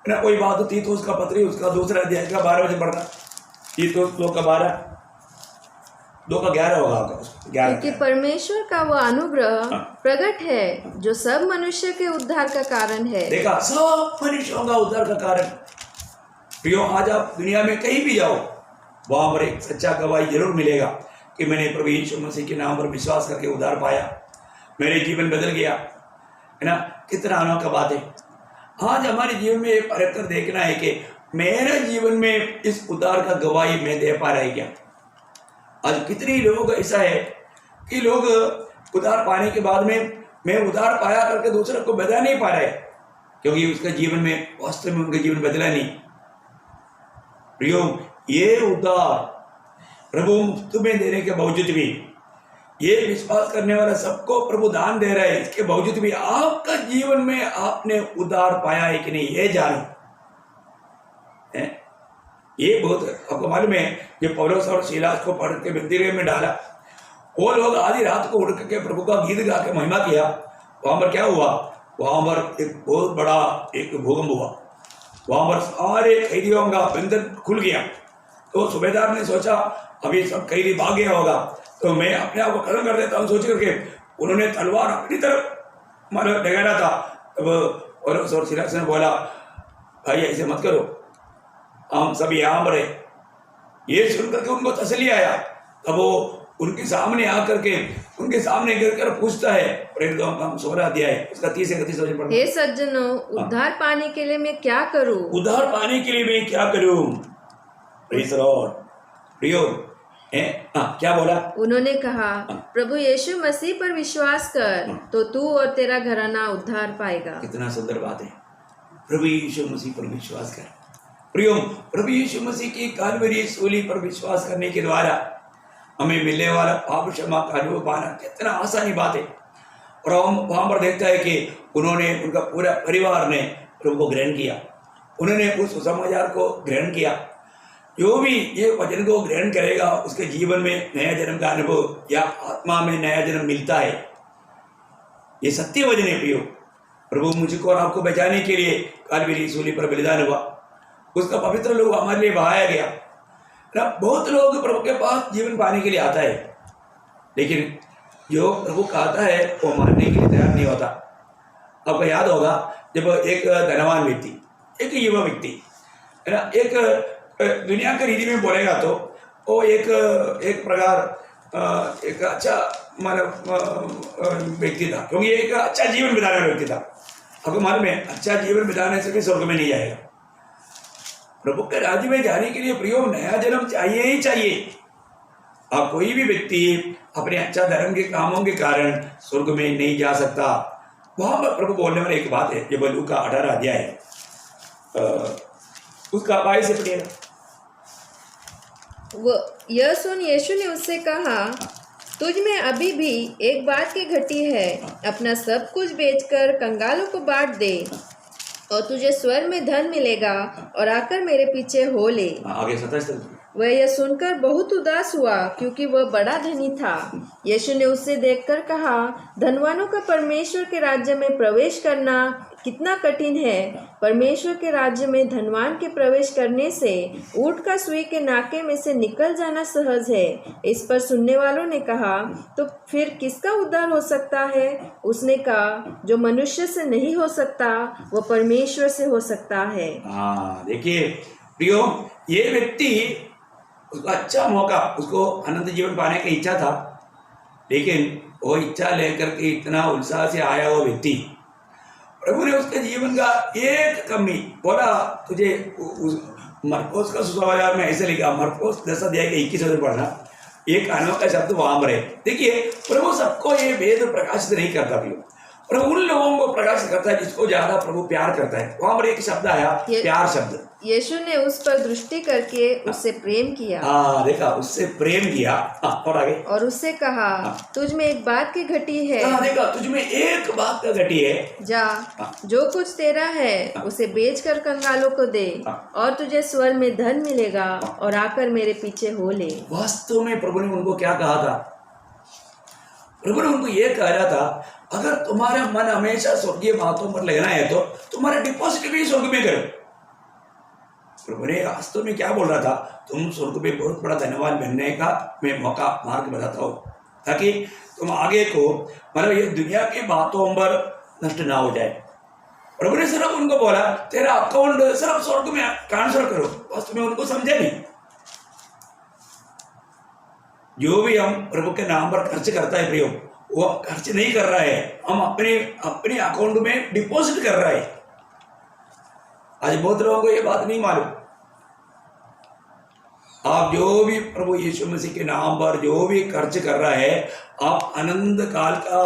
ना। कोई बात होती तो उसका पत्री, उसका 2 अध्याय का 12 वचन पढ़ना। तीतुस 2:12, 2:11 होगा आपका, 11। क्योंकि परमेश्वर का वो अनुग्रह प्रकट है जो सब मनुष्य के उद्धार का कारण है। देखा, सब मनुष्यों का उद्धार का कारण। प्रियो, आज आप दुनिया में कहीं भी जाओ, वहां पर एक सच्चा गवाही जरूर मिलेगा कि मैंने प्रभु यीशु मसीह के नाम पर विश्वास करके उद्धार पाया, मेरे जीवन बदल गया, है ना। कितना अनोखा बात है। आज हमारे जीवन में एक परख कर देखना है कि मेरे जीवन में इस उद्धार का गवाही मैं दे पा रहा है क्या। आज कितने लोग ऐसा है कि लोग उद्धार पाने के बाद में मैं उद्धार पाया करके दूसरे को बता नहीं पा रहे, क्योंकि उसके जीवन में वास्तव में उनका जीवन बदला नहीं। प्रियो, ये उद्धार प्रभु मुफ्त में देने के बावजूद भी, ये विश्वास करने वाला सबको प्रभु दान दे रहा है, इसके बावजूद भी आपका जीवन में आपने उद्धार पाया है कि नहीं, ये जानो। ये बहुत आपको मालूम है, ये पौलुस और सीलास को पढ़ के मंदिर में डाला, वो लोग आधी रात को उठ के प्रभु का गीत गा के महिमा किया। वहां पर क्या हुआ, वहां पर एक बहुत बड़ा एक भूकंप हुआ। वहां पर सारे कैदियों का बंधन खुल गया। तो सूबेदार ने सोचा अभी सब कैदी भाग गया होगा, तो मैं अपने आप को खत्म कर देता हूँ सोच करके उन्होंने तलवार अपनी तरफ मतलब डगाया था। तब पौलुस और सीलास ने बोला, भाई ऐसे मत करो, हम सब यहाँ पर है। ये सुनकर के उनको तसल्ली आया। तब वो उनके सामने आकर के उनके सामने गिर कर पूछता है, प्रेरितों का 16 अध्याय उसका 30-31 वचन पढ़ना। हे सज्जनों, उद्धार पाने के लिए मैं क्या करूं? उद्धार पाने के लिए मैं क्या करूं? Praise the Lord. प्रियो, क्या बोला? उन्होंने कहा, प्रभु यीशु मसीह पर विश्वास कर तो तू और तेरा घराना उद्धार पाएगा। कितना सुंदर बात है। प्रभु यीशु मसीह पर विश्वास कर। प्रियो, प्रभु यीशु मसीह की कालवरी सूली पर विश्वास करने के द्वारा हमें मिलने वाला पाप क्षमा का अनुभव पाना कितना आसानी बात है। और हम वहां पर देखता है कि उन्होंने, उनका पूरा परिवार ने प्रभु को ग्रहण किया, उन्होंने उस सुसमाचार को ग्रहण किया। जो भी ये वचन को ग्रहण करेगा उसके जीवन में नया जन्म का अनुभव या आत्मा में नया जन्म मिलता है। ये सत्य वचन है प्रियो। प्रभु मुझको और आपको बचाने के लिए कालवरी सूली पर बलिदान हुआ, उसका पवित्र लोग हमारे लिए बहाया गया ना। बहुत लोग प्रभु के पास जीवन पाने के लिए आता है, लेकिन जो प्रभु कहता है वो मानने के लिए तैयार नहीं होता। आपको याद होगा जब एक धनवान व्यक्ति, एक युवा व्यक्ति है ना, एक दुनिया के रीति में बोलेगा तो वो एक प्रकार एक अच्छा मतलब व्यक्ति था, क्योंकि एक अच्छा जीवन बिताने वाला व्यक्ति था। आपको मालूम है, अच्छा जीवन बिताने से भी स्वर्ग में नहीं जाएगा। प्रभु के राज्य में जाने के लिए प्रियो नया जन्म चाहिए ही चाहिए। अब कोई भी व्यक्ति अपने अच्छा धर्म के कामों के कारण स्वर्ग में नहीं जा सकता। वहां पर प्रभु बोलने वाली एक बात है, ये लूका 18 अध्याय है। उसका भाई से पढ़िएगा। वो यह सुन यीशु ने उससे कहा, तुझ में अभी भी एक बात की घटी है। अपना सब कुछ बेचकर कंगालों को बांट दे और तुझे स्वर्ग में धन मिलेगा और आकर मेरे पीछे हो ले। आगे 27 तक। वह यह सुनकर बहुत उदास हुआ क्योंकि वह बड़ा धनी था। यीशु ने उससे देखकर कहा, धनवानों का परमेश्वर के राज्य में प्रवेश करना कितना कठिन है। परमेश्वर के राज्य में धनवान के प्रवेश करने से ऊँट का सुई के नाके में से निकल जाना सहज है। इस पर सुनने वालों ने कहा, तो फिर किसका उद्धार हो सकता है? उसने कहा, जो मनुष्य से नहीं हो सकता वह परमेश्वर से हो सकता है। हाँ, देखिए प्रियो, ये व्यक्ति उसको अच्छा मौका, उसको अनंत जीवन पाने की इच्छा था, लेकिन वो इच्छा लेकर के इतना उत्साह से आया वो व्यक्ति, प्रभु ने उसके जीवन का एक कमी बोला। तुझे मरकोस का सुसमाचार में ऐसे लिखा, मरकोस 10 अध्याय के 21 पढ़ना, एक अनोखा शब्द वहां पर है। देखिए, प्रभु सबको ये वेद प्रकाशित नहीं करता भी, प्रभु उन लोगों को प्रकाशित करता है जिसको ज्यादा प्रभु प्यार करता है। वहां पर एक शब्द आया, प्यार शब्द। यीशु ने उस पर दृष्टि करके उससे प्रेम किया। हाँ, देखा, उससे प्रेम किया। और आगे, और उससे कहा, तुझ में एक बात की घटी है। देखा, तुझ में एक बात का घटी है। जा, जो कुछ तेरा है उसे बेचकर कंगालों को दे और तुझे स्वर्ग में धन मिलेगा और आकर मेरे पीछे हो ले। वास्तव में प्रभु ने उनको क्या कहा था? प्रभु ने उनको ये कह रहा था, अगर तुम्हारा मन हमेशा स्वर्गीय बातों पर लगना है तो तुम्हारा डिपॉजिट भी स्वर्ग में करो। प्रभु ने वास्तव में क्या बोल रहा था? तुम स्वर्ग में बहुत बड़ा धनवान बनने का मैं मौका मार्ग बताता हूँ, ताकि तुम आगे को मतलब ये दुनिया की बातों पर नष्ट ना हो जाए। प्रभु ने सिर्फ उनको बोला, तेरा अकाउंट सिर्फ स्वर्ग में ट्रांसफर करो। वास्तव में उनको समझे नहीं। जो भी हम प्रभु के नाम पर खर्च करता है प्रियो, वो खर्च नहीं कर रहा है, हम अपने अकाउंट में डिपॉजिट कर रहा है। आज बहुत लोगों को ये बात नहीं मालूम। आप जो भी प्रभु यीशु मसीह के नाम पर जो भी खर्च कर रहा है, आप अनंत काल का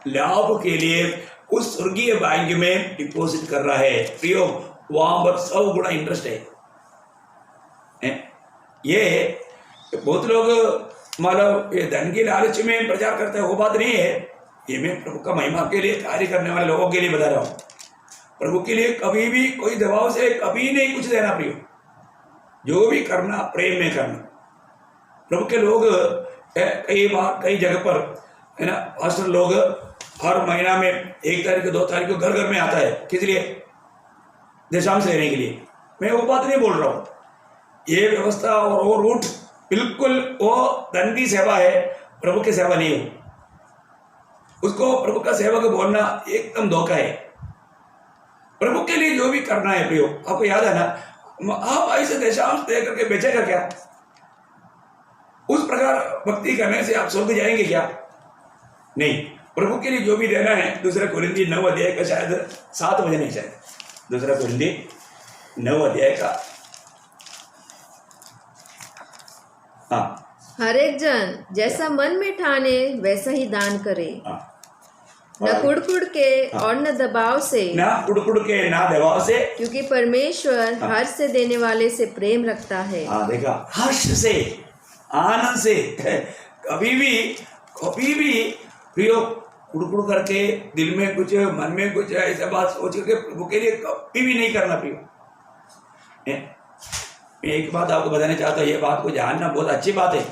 लाभ के लिए उस स्वर्गीय बैंक में डिपॉजिट कर रहा है प्रियो। वहां पर 100 गुना इंटरेस्ट है। ये बहुत लोग मतलब ये धन की लालच में प्रचार करते हैं, वो बात नहीं है। ये मैं प्रभु का महिमा के लिए कार्य करने वाले लोगों के लिए बता रहा हूँ। प्रभु के लिए कभी भी कोई दबाव से कभी नहीं कुछ देना प्रियो। जो भी करना प्रेम में करना। प्रभु के लोग कई बार कई जगह पर है ना, पास्टर लोग हर महीना में 1 तारीख को 2 तारीख को घर घर में आता है। किस लिए? दशांश लेने के लिए। मैं वो बात नहीं बोल रहा हूँ। ये व्यवस्था और वो रूट बिल्कुल वो धन की सेवा है, प्रभु की सेवा नहीं हो। उसको प्रभु का सेवक बोलना एकदम धोखा है। प्रभु के लिए जो भी करना है प्रियो, आपको याद है ना, आप ऐसे दशांश दे करके बेचेगा क्या? उस प्रकार भक्ति करने से आप स्वर्ग जाएंगे क्या? नहीं। प्रभु के लिए जो भी देना है, 2 कोरिन्थी 9 अध्याय का शायद 7 बजे नहीं, शायद 2 कोरिन्थी 9 अध्याय का। हाँ, हर एक जन जैसा मन में ठाने वैसा ही दान करे। न कुड़कुड़ के और न दबाव से, ना कुड़कुड़ के ना दबाव से, क्योंकि परमेश्वर हर्ष से देने वाले से प्रेम रखता है। हाँ, देखा, हर्ष से, आनंद से। कभी भी प्रियो कुड़कुड़ करके दिल में कुछ, मन में कुछ ऐसा बात सोच करके प्रभु के लिए कभी भी नहीं करना प्रियो। मैं एक बात आपको बताना चाहता हूँ, ये बात को जानना बहुत अच्छी बात है।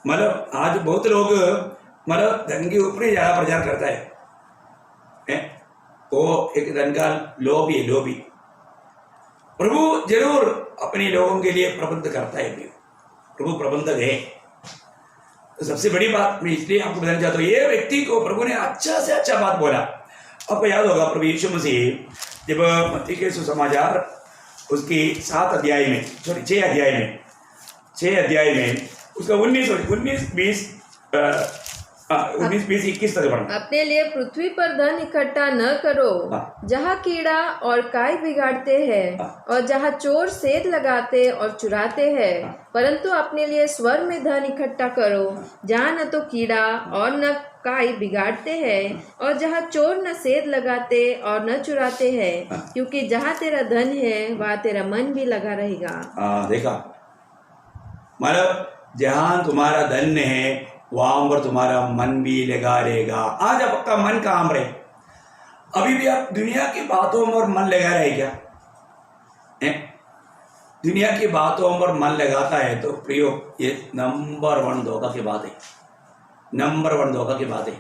मतलब आज बहुत लोग मतलब धन के ऊपर ही ज्यादा प्रचार करता है। वो एक धन का लोभ ही लोभी। प्रभु जरूर अपने लोगों के लिए प्रबंध करता है। प्रभु प्रबंधक है। तो सबसे बड़ी बात मैं इसलिए आपको बताना चाहता हूँ, ये व्यक्ति को प्रभु ने अच्छा से अच्छा बात बोला। आपको याद होगा प्रभु यीशु मसीह जब मत्ती के सुसमाचार उसकी 7 अध्याय में, सॉरी 6 अध्याय में उसका 19, 20 19, 20, 21 तक पढ़ना। अपने लिए पृथ्वी पर धन इकट्ठा न करो, जहाँ कीड़ा और काई बिगाड़ते हैं और जहाँ चोर सेंध लगाते और चुराते हैं, परंतु अपने लिए स्वर्ग में धन इकट्ठा करो, जहाँ न तो कीड़ा और न काई बिगाड़ते हैं और जहाँ चोर न सेंध लगाते और न चुराते हैं, क्योंकि जहाँ तेरा धन है वहाँ तेरा मन भी लगा रहेगा। देखा, मतलब जहाँ तुम्हारा धन है वहां पर तुम्हारा मन भी लगा रहेगा। आज आपका मन कहाँ रहे? अभी भी आप दुनिया की बातों पर मन लगा रहे क्या? दुनिया की बातों पर मन लगाता है तो प्रियो, ये नंबर 1 धोखा की बात है, नंबर 1 धोखा की बात है।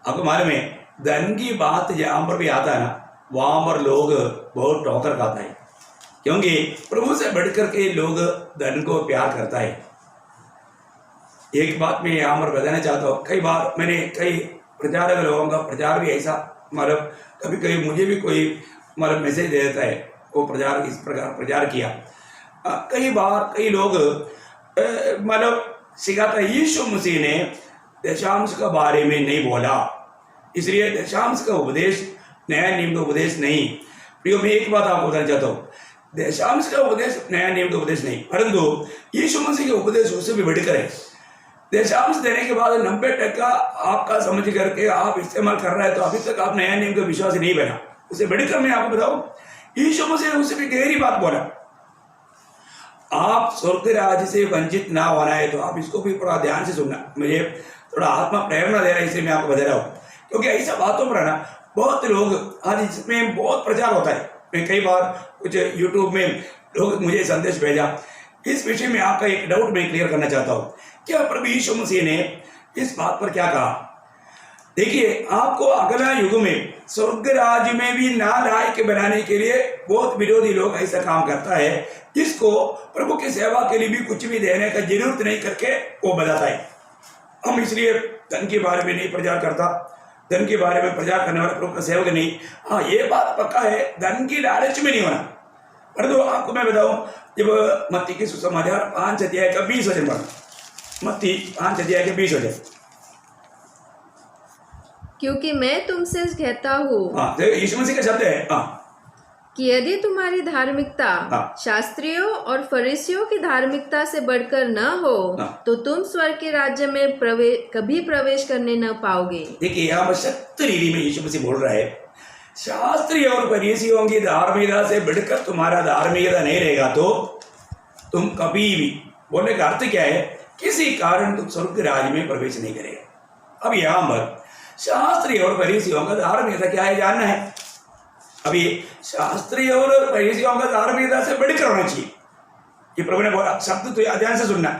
आपको मालूम है, धन की बात जहां पर भी आता है ना, वहां पर लोग बहुत ठोकर खाता है, क्योंकि प्रभु से बढ़कर के लोग धन को प्यार करता है। एक बात मैं यहाँ पर बताना चाहता हूँ, कई बार मैंने कई प्रचारक लोगों का प्रचार भी ऐसा, मतलब कभी कभी मुझे भी कोई मतलब मैसेज दे देता है, वो प्रचार इस प्रकार प्रचार किया। कई बार कई लोग मतलब सिखाता है, यीशु मसीह ने दशांश के बारे में नहीं बोला, इसलिए दशांश का उपदेश नया नियम का उपदेश नहीं। प्रियो, मैं एक बात आपको बताना चाहता हूँ, दशांश का उपदेश नया नियम का उपदेश नहीं, परंतु यीशु मसीह का उपदेश उससे भी बढ़कर है। दशांश देने के बाद 90% आपका समझ करके आप इस्तेमाल कर रहे हैं, तो अभी तक आप नया नियम का विश्वास नहीं बना। उसे बढ़कर मैं आपको बताऊं, यीशु मसीह ने उससे भी गहरी बात बोला, आप स्वर्ग राज्य से वंचित ना होना है, तो आप इसको भी थोड़ा ध्यान से सुनना। मुझे थोड़ा आत्मा प्रेरणा दे रहा है, इसलिए मैं आपको बता रहा हूँ, क्योंकि ऐसा बातों पर ना बहुत लोग आज इसमें बहुत प्रचार होता है। मैं कई बार कुछ यूट्यूब में लोग मुझे संदेश भेजा, इस विषय में आपका एक डाउट मैं क्लियर करना चाहता हूँ। क्या प्रभु यीशु मसीह ने इस बात पर क्या कहा? देखिए, आपको अगला युग में स्वर्ग राज्य में भी नालायक बनाने के लिए बहुत विरोधी लोग ऐसा काम करता है, जिसको प्रभु की सेवा के लिए भी कुछ भी देने का जरूरत नहीं करके वो बताता है। हम इसलिए धन के बारे में नहीं प्रचार करता, धन के बारे में प्रचार करने वाला प्रभु का सेवक नहीं। हाँ, ये बात पक्का है, धन की लालच में नहीं होना। परंतु आपको मैं बताऊं, जब मत्ती के सुसमाचार 5 अध्याय का 20 वचन पढ़ा, मत्ती 5 अध्याय के 20 वचन, क्योंकि मैं तुमसे कहता हूँ, यीशु मसीह का शब्द है, कि यदि तुम्हारी धार्मिकता शास्त्रियों और फरीसियों की धार्मिकता से बढ़कर न हो, तो तुम स्वर्ग के राज्य में कभी प्रवेश करने न पाओगे। देखिए, यहाँ पर सत्य रीति में यीशु मसीह बोल रहा है, शास्त्री और फरीसियों की धार्मिकता से बढ़कर तुम्हारा धार्मिकता नहीं रहेगा तो तुम कभी भी, बोलने का अर्थ क्या है, किसी कारण तुम स्वर्ग राज्य में प्रवेश नहीं करेगा। अब यहाँ पर शास्त्री और फरीसियों का धार्मिकता क्या है जानना है। अभी शास्त्री और फरीसियों का धार्मिकता से बढ़कर होना चाहिए, ये प्रभु ने बोला। शब्द तो ध्यान से सुनना।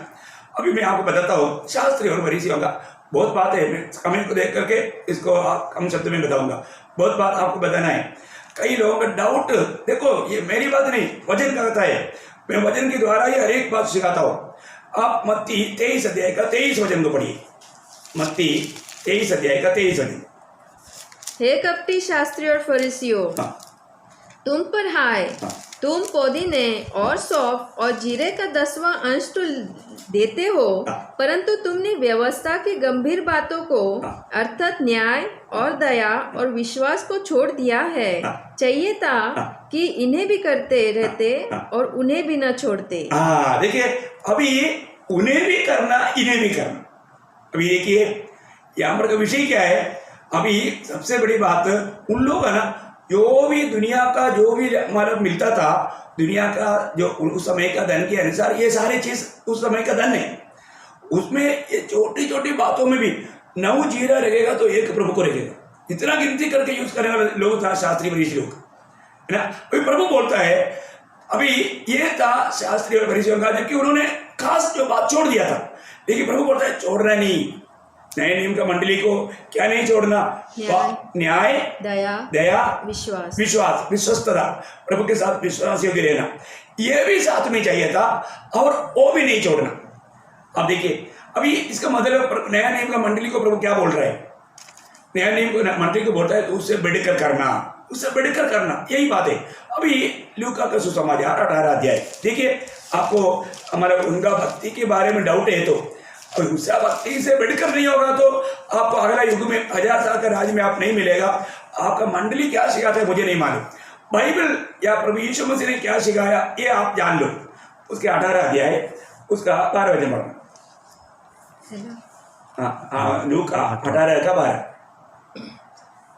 अभी मैं आपको बताता हूँ, शास्त्री और फरीसियों का बहुत बात है, मैं कमेंट को देख करके इसको आप कम शब्द में बताऊंगा। बहुत बात आपको बताना है। कई लोगों का डाउट, देखो ये मेरी बात नहीं, वचन का कहता है, मैं वचन के द्वारा ही हर एक बात सिखाता हूँ। आप मत्ती 23 अध्याय का 23 वचन को पढ़िए, मत्ती 23 अध्याय का 23 वचन। हे कपटी शास्त्री और फरीसियों, तुम पर हाय, तुम पुदीने और सौंफ और जीरे का 10वां अंश तो देते हो, परंतु तुमने व्यवस्था की गंभीर बातों को अर्थात न्याय और दया और विश्वास को छोड़ दिया है। चाहिए था कि इन्हें भी करते रहते और उन्हें भी न छोड़ते। देखिए, अभी उन्हें भी करना, इन्हें भी करना। अभी देखिए यहाँ पर का विषय क्या है। अभी सबसे बड़ी बात, उन लोग है ना, जो भी दुनिया का जो भी मतलब मिलता था, दुनिया का जो उस समय का धन के अनुसार, ये सारी चीज उस समय का धन है। उसमें ये छोटी छोटी बातों में भी 9 जीरा रहेगा तो 1 प्रभु को रहेगा, इतना गिनती करके यूज करने वाले लोग था शास्त्री फरीसी लोग, है ना। अभी प्रभु बोलता है, अभी ये था शास्त्री और फरीसियों का, जबकि उन्होंने खास जो बात छोड़ दिया था। लेकिन प्रभु बोलता है छोड़ना नहीं, नए नियम का मंडली को क्या नहीं छोड़ना, न्याय, दया, विश्वास, विश्वस्तता, प्रभु के साथ विश्वास योग्य रहना, ये भी साथ में चाहिए था, और वो भी नहीं छोड़ना। अब देखिए, अभी इसका मतलब नया नियम का मंडली को प्रभु क्या बोल रहा है, नया नियम को मंडली को बोलता है तो उससे बढ़कर करना, उससे बढ़कर करना, यही बात है। अभी लूका का सुसमाचार 18 अध्याय देखिए, आपको हमारा उनका भक्ति के बारे में डाउट है तो और उससे भक्ति से बढ़कर नहीं होगा तो आपको अगला युग में 1000 साल का राज्य में आप नहीं मिलेगा। आपका मंडली क्या सिखाता है मुझे नहीं मालूम, बाइबल या प्रभु यीशु मसीह ने क्या सिखाया ये आप जान लो। उसके 18 अध्याय उसका 12 वचन पढ़ना। लूका 18 का 12।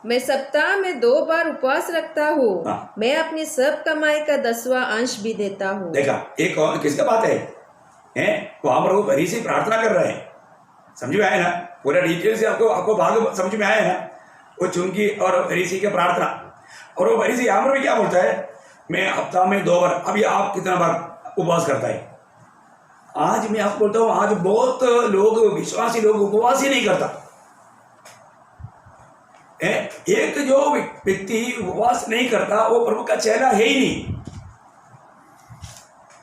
मैं सप्ताह में 2 बार उपवास रखता हूँ। मैं अपनी सब कमाई का 10वां अंश भी देता हूँ। देखा एक किसका बात है? वहां पर वो भरी से प्रार्थना कर रहे हैं। समझ में आया ना? पूरा डिटेल से आपको भाग समझ में आया ना? वो चुनकी और भरीसी की प्रार्थना। और वो भरीसी यहाँ पर भी क्या बोलता है? मैं हफ्ता में 2 बार। अभी आप कितना बार उपवास करता है? आज मैं आपको बोलता हूँ, आज बहुत लोग विश्वासी लोग उपवास ही नहीं करता। एक जो व्यक्ति उपवास नहीं करता वो प्रभु का चेला है ही नहीं।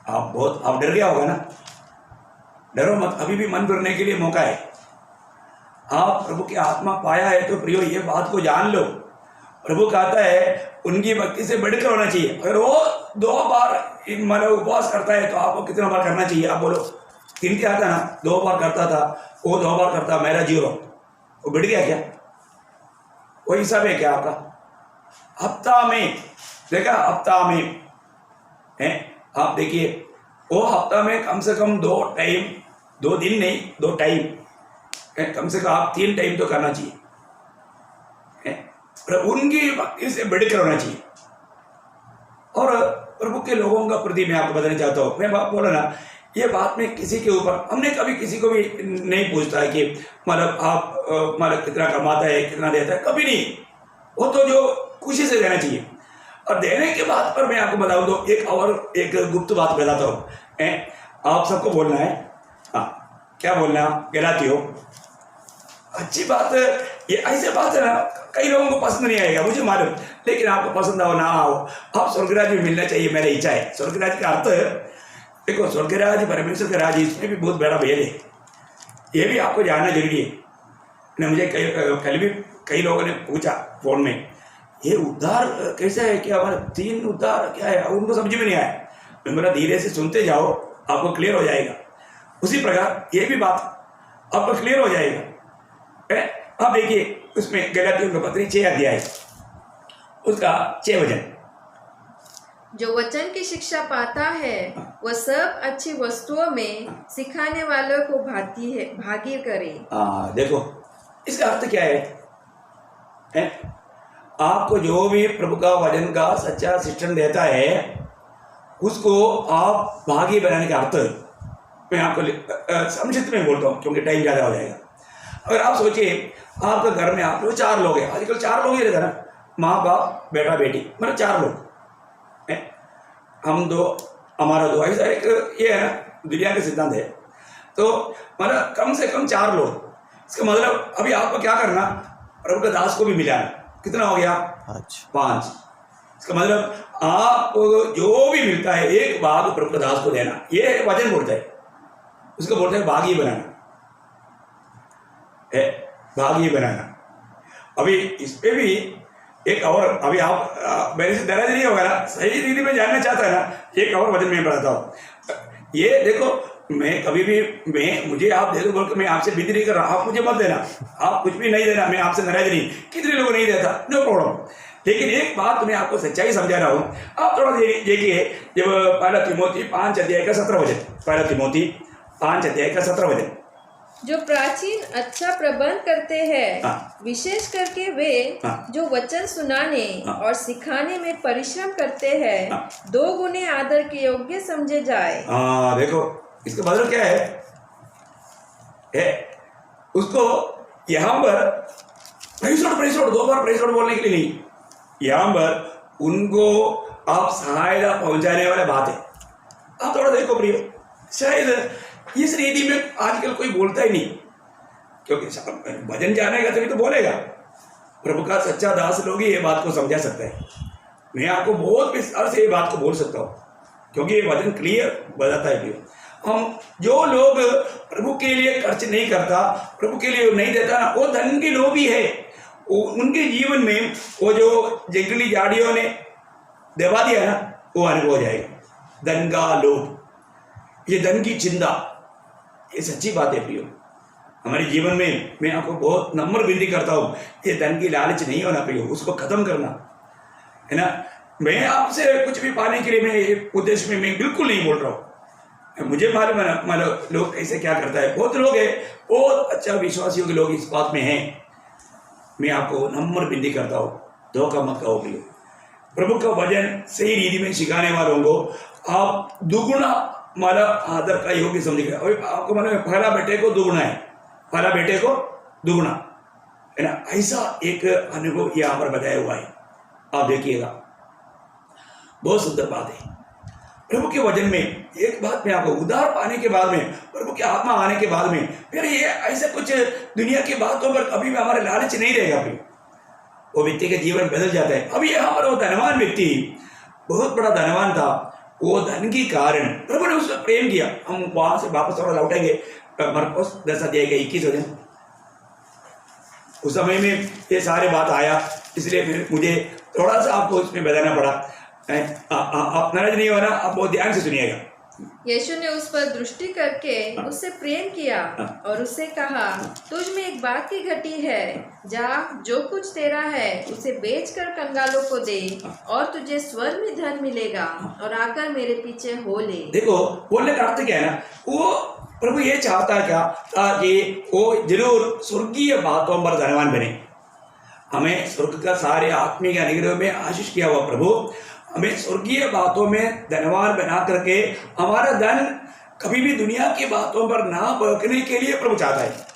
आप डर गया होगा ना? डरो मत, अभी भी मन भरने के लिए मौका है। आप प्रभु की आत्मा पाया है तो प्रियो ये बात को जान लो। प्रभु कहता है उनकी भक्ति से बढ़कर होना चाहिए। अगर वो 2 बार मतलब उपवास करता है तो आपको कितना बार करना चाहिए? आप बोलो। 3 क्या आता ना? 2 बार करता था, वो 2 बार करता, मेरा 0। वो बढ़ गया क्या? वही हिसाब है क्या आपका? हफ्ता में देखा, हफ्ता में है आप देखिए, वो हफ्ता में कम से कम 2 टाइम, 2 दिन नहीं 2 टाइम, कम से कम आप 3 टाइम तो करना चाहिए। उनकी भक्ति से बढ़कर होना चाहिए। और प्रभु के लोगों का प्रति मैं आपको बताना चाहता हूँ। मैं बात बोला ना, ये बात में किसी के ऊपर हमने कभी किसी को भी नहीं पूछता है कि मतलब आप मतलब कितना कमाता है, कितना देता है, कभी नहीं। वो तो जो खुशी से देना चाहिए। और देने के बाद पर मैं आपको बताऊँ तो एक गुप्त बात बताता हूँ। आप सबको बोलना है। हाँ, क्या बोलना है? कहलाती हो अच्छी बात। ये ऐसे बात है ना, कई लोगों को पसंद नहीं आएगा मुझे मालूम, लेकिन आपको पसंद आओ ना आओ, आप स्वर्गराज में मिलना चाहिए, मेरी इच्छा है। स्वर्गराज का अर्थ देखो, स्वर्गराज परमेश्वर का राज, इसमें भी बहुत बड़ा भेद है। ये भी आपको जानना जरूरी है ना। मुझे कल भी कई लोगों ने पूछा फोन में, ये उद्धार कैसा है, क्या हमारा 3 उद्धार क्या है? उनको समझ में नहीं आया। मैं बोला धीरे से सुनते जाओ, आपको क्लियर हो जाएगा। उसी प्रकार ये भी बात आपको क्लियर हो जाएगा। अब देखिए उसमें गलातियों का पत्री 6 अध्याय उसका 6 वचन। जो वचन की शिक्षा पाता है वह सब अच्छी वस्तुओं में सिखाने वालों को भागी करे। देखो इसका अर्थ क्या है? आपको जो भी प्रभु का वचन का सच्चा शिक्षण देता है उसको आप भागी बनाने का अर्थ मैं आपको संक्षिप्त में बोलता हूँ क्योंकि टाइम ज़्यादा हो जाएगा। अगर आप सोचिए आपके घर में आप लोग 4 लोग हैं, आजकल 4 लोग ही रहते ना, माँ बाप बेटा बेटी, मतलब 4 लोग हैं। हम 2 हमारा 2 ऐसा एक ये है ना दुनिया के सिद्धांत है। तो मतलब कम से कम 4 लोग। इसका मतलब अभी आपको क्या करना, प्रभु के दास को भी मिलाना। कितना हो गया? 5। इसका मतलब आप जो भी मिलता है 1 भाग प्रभु के दास को देना। ये वचन बोलता है, उसको बोलते हैं भागी बनाना, भागी बनाना। अभी इस पे भी एक और, अभी आप मेरे से नाराज नहीं होगा ना, सही रीति में जानना चाहता है ना, एक और वचन मैं बताता हूँ। ये देखो, मैं कभी भी मुझे आप दे दो बोल के मैं आपसे विधि नहीं कर रहा, आप मुझे मत देना, आप कुछ भी नहीं देना, मैं आपसे नाराज नहीं। कितने लोग नहीं देता, नो प्रॉब्लम। लेकिन एक बात मैं आपको सच्चाई समझा रहा हूँ, आप थोड़ा देखिए। जब 1 तिमोथी 5 अध्याय का 17 वचन, 1 तिमोथी 5 अध्याय का 17 वचन। जो प्राचीन अच्छा प्रबंध करते हैं, विशेष करके वे जो वचन सुनाने और सिखाने में परिश्रम करते हैं, 2 गुने आदर के योग्य समझे जाए। देखो इसका मतलब क्या है? उसको यहाँ पर प्रेज़ 2 बार प्रेज़ बोलने के लिए नहीं, यहाँ पर उनको आप सहायता पहुंचाने वाला बात है। आप थोड़ा देखो प्रियो, शायद इस रीति में आजकल कोई बोलता ही नहीं, क्योंकि भजन जानेगा तभी तो बोलेगा। प्रभु का सच्चा दास लोग ही ये बात को समझा सकता है। मैं आपको बहुत विस्तार से ये बात को बोल सकता हूँ क्योंकि ये वचन क्लियर बताता है कि हम जो लोग प्रभु के लिए खर्च नहीं करता, प्रभु के लिए नहीं देता ना, वो धन के लोभी है। उनके जीवन में वो जो जंगली झाड़ियों ने दबा दिया ना, वो अनुभव हो जाएगा। धन का लोभ, ये धन की चिंता, ये सच्ची बात है प्रियो। हमारे जीवन में मैं आपको बहुत नम्र विनती करता हूँ, ये धन की लालच नहीं होना प्रियो, उसको खत्म करना है ना। मैं आपसे कुछ भी पाने के लिए मैं उद्देश्य में मैं बिल्कुल नहीं बोल रहा हूँ। मुझे मालूम है मतलब लोग कैसे क्या करता है, बहुत लोग है, बहुत अच्छा विश्वासियों के लोग इस बात में हैं। मैं आपको नम्र विनती करता हूँ, धोखा मत खाओ प्रियो। प्रभु का वचन सही रीति में सिखाने वालों को आप दुगुना मतलब आदर का योग्य समझिए। अभी आपको मतलब पहला बेटे को दुगुना है, पहला बेटे को दुगुना है ना, ऐसा एक अनुभव यहाँ पर बताया हुआ है। आप देखिएगा, बहुत सुंदर बात है। प्रभु के वचन में एक बात में आपको उद्धार पाने के बाद में, प्रभु की आत्मा आने के बाद में, फिर ये ऐसे कुछ दुनिया की बातों पर कभी भी हमारे लालच नहीं रहेगा। फिर वो व्यक्ति का जीवन बदल जाता है। अभी यहाँ पर वो धनवान व्यक्ति बहुत बड़ा धनवान था, वो धन के कारण प्रभु ने उस पर प्रेम किया। हम वहां से वापस थोड़ा लौटेंगे मरकुस 10 अध्याय का 21 वचन। उस समय में ये सारे बात आया, इसलिए फिर मुझे थोड़ा सा आपको इसमें बताना पड़ा। आप नाराज नहीं होना, आप बहुत ध्यान से सुनिएगा। यीशु ने उस पर दृष्टि करके उससे प्रेम किया और उससे कहा, तुझ में एक बात की घटी है, जा जो कुछ तेरा है उसे बेचकर कंगालों को दे और तुझे स्वर्ग में धन मिलेगा और आकर मेरे पीछे हो ले। देखो बोलने का अर्थ क्या है ना, वो प्रभु ये चाहता क्या कि वो जरूर स्वर्गीय बातों पर धनवान बने। हमें स्वर्ग का सारे आत्मिक अनुग्रह में आशीष किया हुआ प्रभु हमें स्वर्गीय बातों में धनवान बना करके हमारा धन कभी भी दुनिया की बातों पर ना बहकने के लिए प्रभु चाहता है।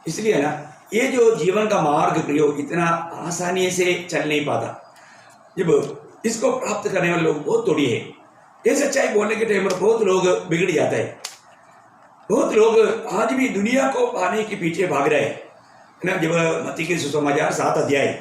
इसलिए ना ये जो जीवन का मार्ग प्रयोग इतना आसानी से चल नहीं पाता, जब इसको प्राप्त करने वाले लोग बहुत थोड़ी है। ये सच्चाई बोलने के टाइम पर बहुत लोग बिगड़ जाता है। बहुत लोग आज भी दुनिया को पाने के पीछे भाग रहे हैं ना। जब मत्ती के सुसमाचार 7 अध्याय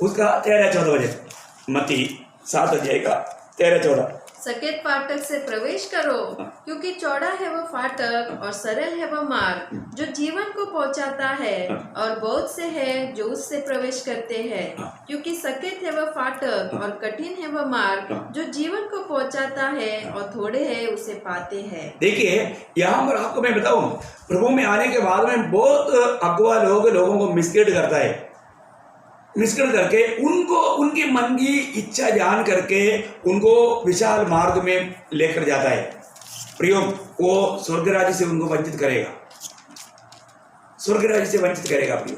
उसका 13-14 वचन, मत्ती 7 अध्याय का 13-14। सकेत फाटक से प्रवेश करो, क्योंकि चौड़ा है वो फाटक और सरल है वो मार्ग जो जीवन को पहुंचाता है, और बहुत से हैं जो उससे प्रवेश करते हैं। क्योंकि सकेत है वो फाटक और कठिन है वो मार्ग जो जीवन को पहुंचाता है, और थोड़े हैं उसे पाते हैं। देखिए यहाँ पर आपको मैं बताऊं, प्रभु में आने के बाद में बहुत अगवा लोगों को मिसगाइड करता है। मिसगाइड करके उनको उनके मन की इच्छा जान करके उनको विशाल मार्ग में लेकर जाता है। प्रियो वो स्वर्ग राज्य से उनको वंचित करेगा, स्वर्ग राज्य से वंचित करेगा। प्रियो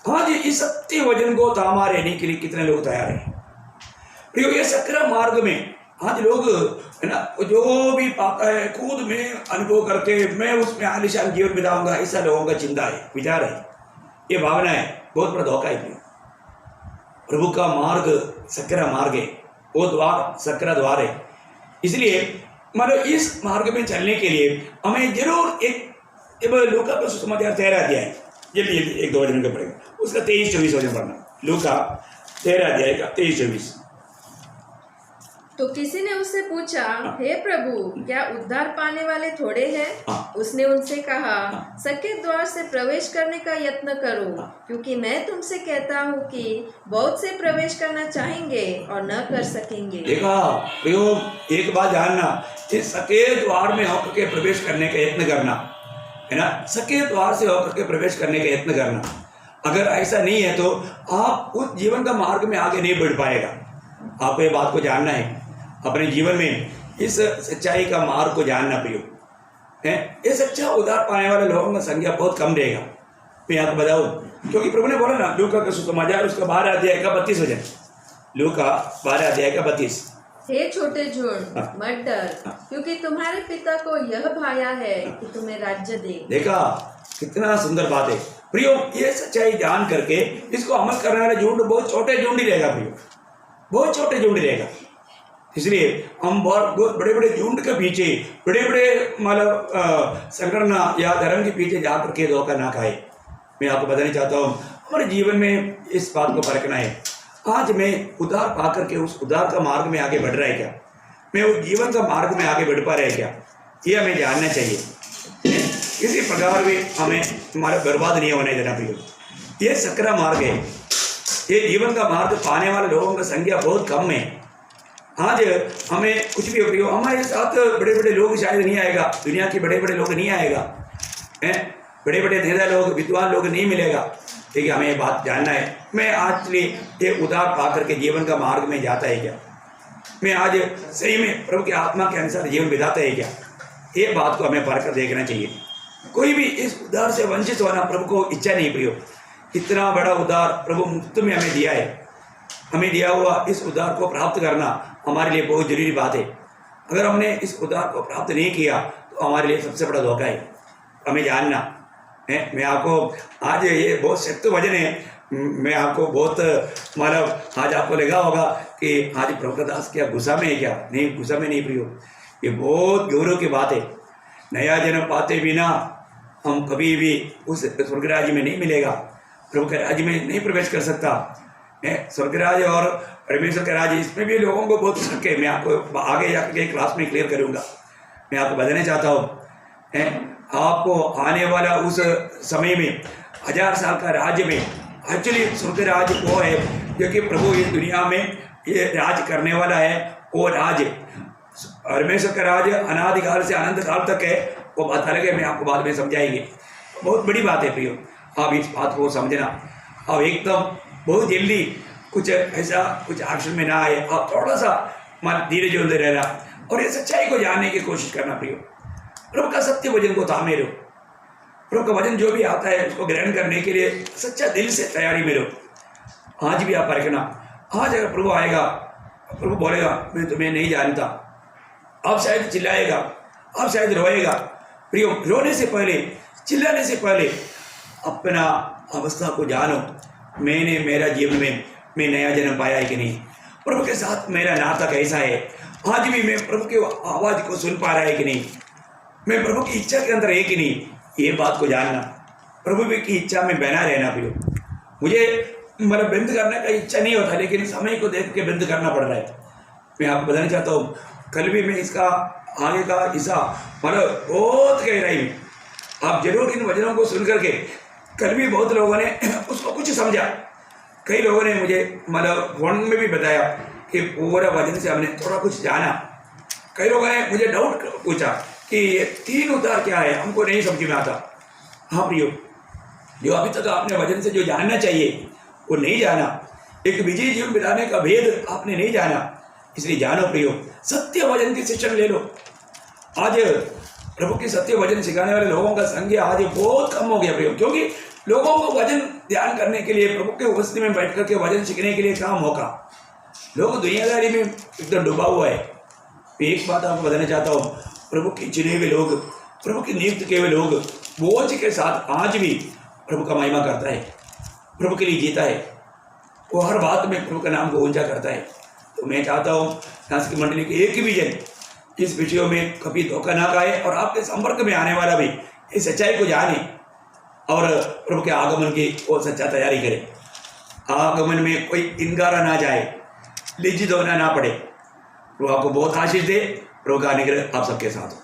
हाँ जी, इस सत्य वचन को थामा रहने के लिए कितने लोग तैयार हैं। प्रियो ये सक्रिय मार्ग में आज लोग है ना, जो भी पाता है खुद में अनुभव करके मैं उसमें आलिशान जीवन बिताऊंगा, ऐसा लोगों का चिंता है, विचार है, ये भावना है। बहुत बड़ा धोखा है। प्रभु का मार्ग सक्रा मार्ग है, वो द्वार सक्रा द्वार है। इसलिए मतलब इस मार्ग में चलने के लिए हमें जरूर एक लूका का सुसमाचार 13 अध्याय जल्दी 1-2 वचन का पड़ेगा, उसका 23-24 वचन पढ़ना। लूका 13 अध्याय का 23-24। तो किसी ने उससे पूछा, हे प्रभु, क्या उद्धार पाने वाले थोड़े हैं? उसने उनसे कहा, सकेत द्वार से प्रवेश करने का यत्न करो, क्योंकि मैं तुमसे कहता हूँ कि बहुत से प्रवेश करना चाहेंगे और न कर सकेंगे। देखा प्रयोग एक बात जानना, इस सकेत द्वार में होकर के प्रवेश करने का यत्न करना है ना, सकेत द्वार से होकर के प्रवेश करने का यत्न करना। अगर ऐसा नहीं है तो आप उस जीवन का मार्ग में आगे नहीं बढ़ पाएगा। आपको ये बात को जानना है, अपने जीवन में इस सच्चाई का मार्ग को जानना प्रयोग है। ये सच्चा उद्धार पाने वाले लोगों का संख्या बहुत कम रहेगा। मैं आपको बताऊं, क्योंकि प्रभु ने बोला ना लूका का सुसमाचार उसका 12 अध्याय का 32 वचन, लूका 12 अध्याय का 32। हे छोटे झुंड, मत डर, क्योंकि तुम्हारे पिता को यह भाया है कि तुम्हें राज्य दे। देखा कितना सुंदर बात है प्रियो। ये सच्चाई जान करके इसको अमल करने वाले झुंड बहुत छोटे झुंड ही रहेगा प्रियो, बहुत छोटे झुंड रहेगा। इसलिए हम बहुत बड़े बड़े झुंड के पीछे, बड़े बड़े मतलब संगठना या धर्म के पीछे जा करके धोखा ना खाए। मैं आपको बताना चाहता हूँ, हमारे जीवन में इस बात को परखना है। आज मैं उद्धार पा करके उस उद्धार का मार्ग में आगे बढ़ रहा है क्या, मैं उस जीवन का मार्ग में आगे बढ़ पा रहा है क्या, ये हमें जानना चाहिए। किसी प्रकार भी हमें हमारा बर्बाद नहीं होने देना प्रिय। ये सकरा मार्ग है, ये जीवन का मार्ग पाने वाले लोगों की संख्या बहुत कम है। आज हमें कुछ भी उपयोग, हमारे साथ बड़े बड़े लोग शायद नहीं आएगा, दुनिया के बड़े बड़े लोग नहीं आएगा हैं, बड़े बड़े नेता लोग, विद्वान लोग नहीं मिलेगा, ठीक है। हमें ये बात जानना है, मैं आज ये उदार पा करके जीवन का मार्ग में जाता है क्या, मैं आज सही में प्रभु की आत्मा के अनुसार जीवन बिताता है क्या, ये बात को हमें पढ़ कर देखना चाहिए। कोई भी इस उदार से वंचित होना प्रभु को इच्छा नहीं प्रियो। इतना बड़ा उदार प्रभु मुफ्त में हमें दिया है, हमें दिया हुआ इस उदार को प्राप्त करना हमारे लिए बहुत जरूरी बात है। अगर हमने इस उदार को प्राप्त नहीं किया तो हमारे लिए सबसे बड़ा धोखा है, हमें जानना है। मैं आपको आज ये बहुत सख्त वजन है, मैं आपको बहुत मतलब आज आपको लगा होगा कि आज प्रभु दास क्या गुस्सा में है क्या, नहीं गुस्सा में नहीं प्रियो, ये बहुत गौरव की बात है। नया जन्म पाते बिना हम कभी भी उस स्वर्ग राज्य में नहीं मिलेगा, प्रभु के राज्य में नहीं प्रवेश कर सकता है। स्वर्ग राज्य और परमेश्वर का राज्य, इसमें भी लोगों को बहुत शक है। मैं आपको आगे जाकर क्लास में क्लियर करूँगा। मैं आपको बताना चाहता हूँ आपको आने वाला उस समय में 1000 साल का राज्य में एक्चुअली स्वर्ग राज्य वो है जो कि प्रभु इस दुनिया में ये राज करने वाला है। वो राज्य परमेश्वर का राज्य अनादिकाल से अनंत काल तक है, वो बात अलग है, मैं आपको बाद में समझाएंगे। बहुत बड़ी बात है प्रियो, आप इस बात को समझना। अब एकदम बहुत जल्दी कुछ ऐसा कुछ एक्शन में ना आए, आप थोड़ा सा मन धीरे धीरे रहना और ये सच्चाई को जानने की कोशिश करना प्रियो। प्रभु का सत्य वचन को थामे रहो, प्रभु का वचन जो भी आता है उसको ग्रहण करने के लिए सच्चा दिल से तैयारी में रहो। आज भी आप परखना, आज अगर प्रभु आएगा, प्रभु बोलेगा मैं तुम्हें नहीं जानता, आप शायद चिल्लाएगा, आप शायद रोएगा प्रियो। रोने से पहले, चिल्लाने से पहले अपना अवस्था को जानो, मैंने मेरा जीवन में मैं नया जन्म पाया है कि नहीं, प्रभु के साथ मेरा नाता कैसा है, आज भी मैं प्रभु की आवाज़ को सुन पा रहा है कि नहीं, मैं प्रभु की इच्छा के अंदर है कि नहीं, ये बात को जानना। प्रभु की इच्छा में बना रहना प्रियो। मुझे मतलब बंद करने का इच्छा नहीं होता, लेकिन समय को देख के बंद करना पड़ रहा है। मैं आपको बताना चाहता हूँ, कल भी मैं इसका आगे का हिस्सा मतलब बहुत गहराई में, आप जरूर इन वचनों को सुन करके, कल भी बहुत लोगों ने उसको कुछ समझा, कई लोगों ने मुझे मतलब फोन में भी बताया कि पूरा वचन से हमने थोड़ा कुछ जाना। कई लोगों ने मुझे डाउट पूछा कि ये 3 उद्धार क्या है, हमको नहीं समझ में आता। हाँ प्रियो, जो अभी तक आपने वचन से जो जानना चाहिए वो नहीं जाना, एक विजयी जीवन बिताने का भेद आपने नहीं जाना, इसलिए जानो प्रियो, सत्य वचन की शिक्षण ले लो। आज प्रभु की सत्य वचन सिखाने वाले लोगों का संख्या आज बहुत कम हो गया प्रियो, क्योंकि लोगों को वचन ध्यान करने के लिए, प्रभु के उपस्थिति में बैठ करके वचन सीखने के लिए कहाँ मौका। लोग दुनियादारी में एकदम डूबा हुआ है। मैं एक बात आपको बताना चाहता हूँ, प्रभु के चुने हुए लोग, प्रभु की नियुक्त किए हुए लोग बोझ के साथ आज भी प्रभु का महिमा करता है, प्रभु के लिए जीता है, वो हर बात में प्रभु का नाम को ऊंचा करता है। तो मैं चाहता हूँ सांस्कृतिक मंडली के एक भी जन इस विषयों में कभी धोखा ना खाए और आपके संपर्क में आने वाला भी इस सच्चाई को जाने और प्रभु के आगमन की वो सच्चा तैयारी करे। आगमन में कोई इनकारा ना जाए, लज्जित होना ना पड़े। प्रभु आपको बहुत आशीष दे, प्रभु का अनुग्रह आप सबके साथ हो।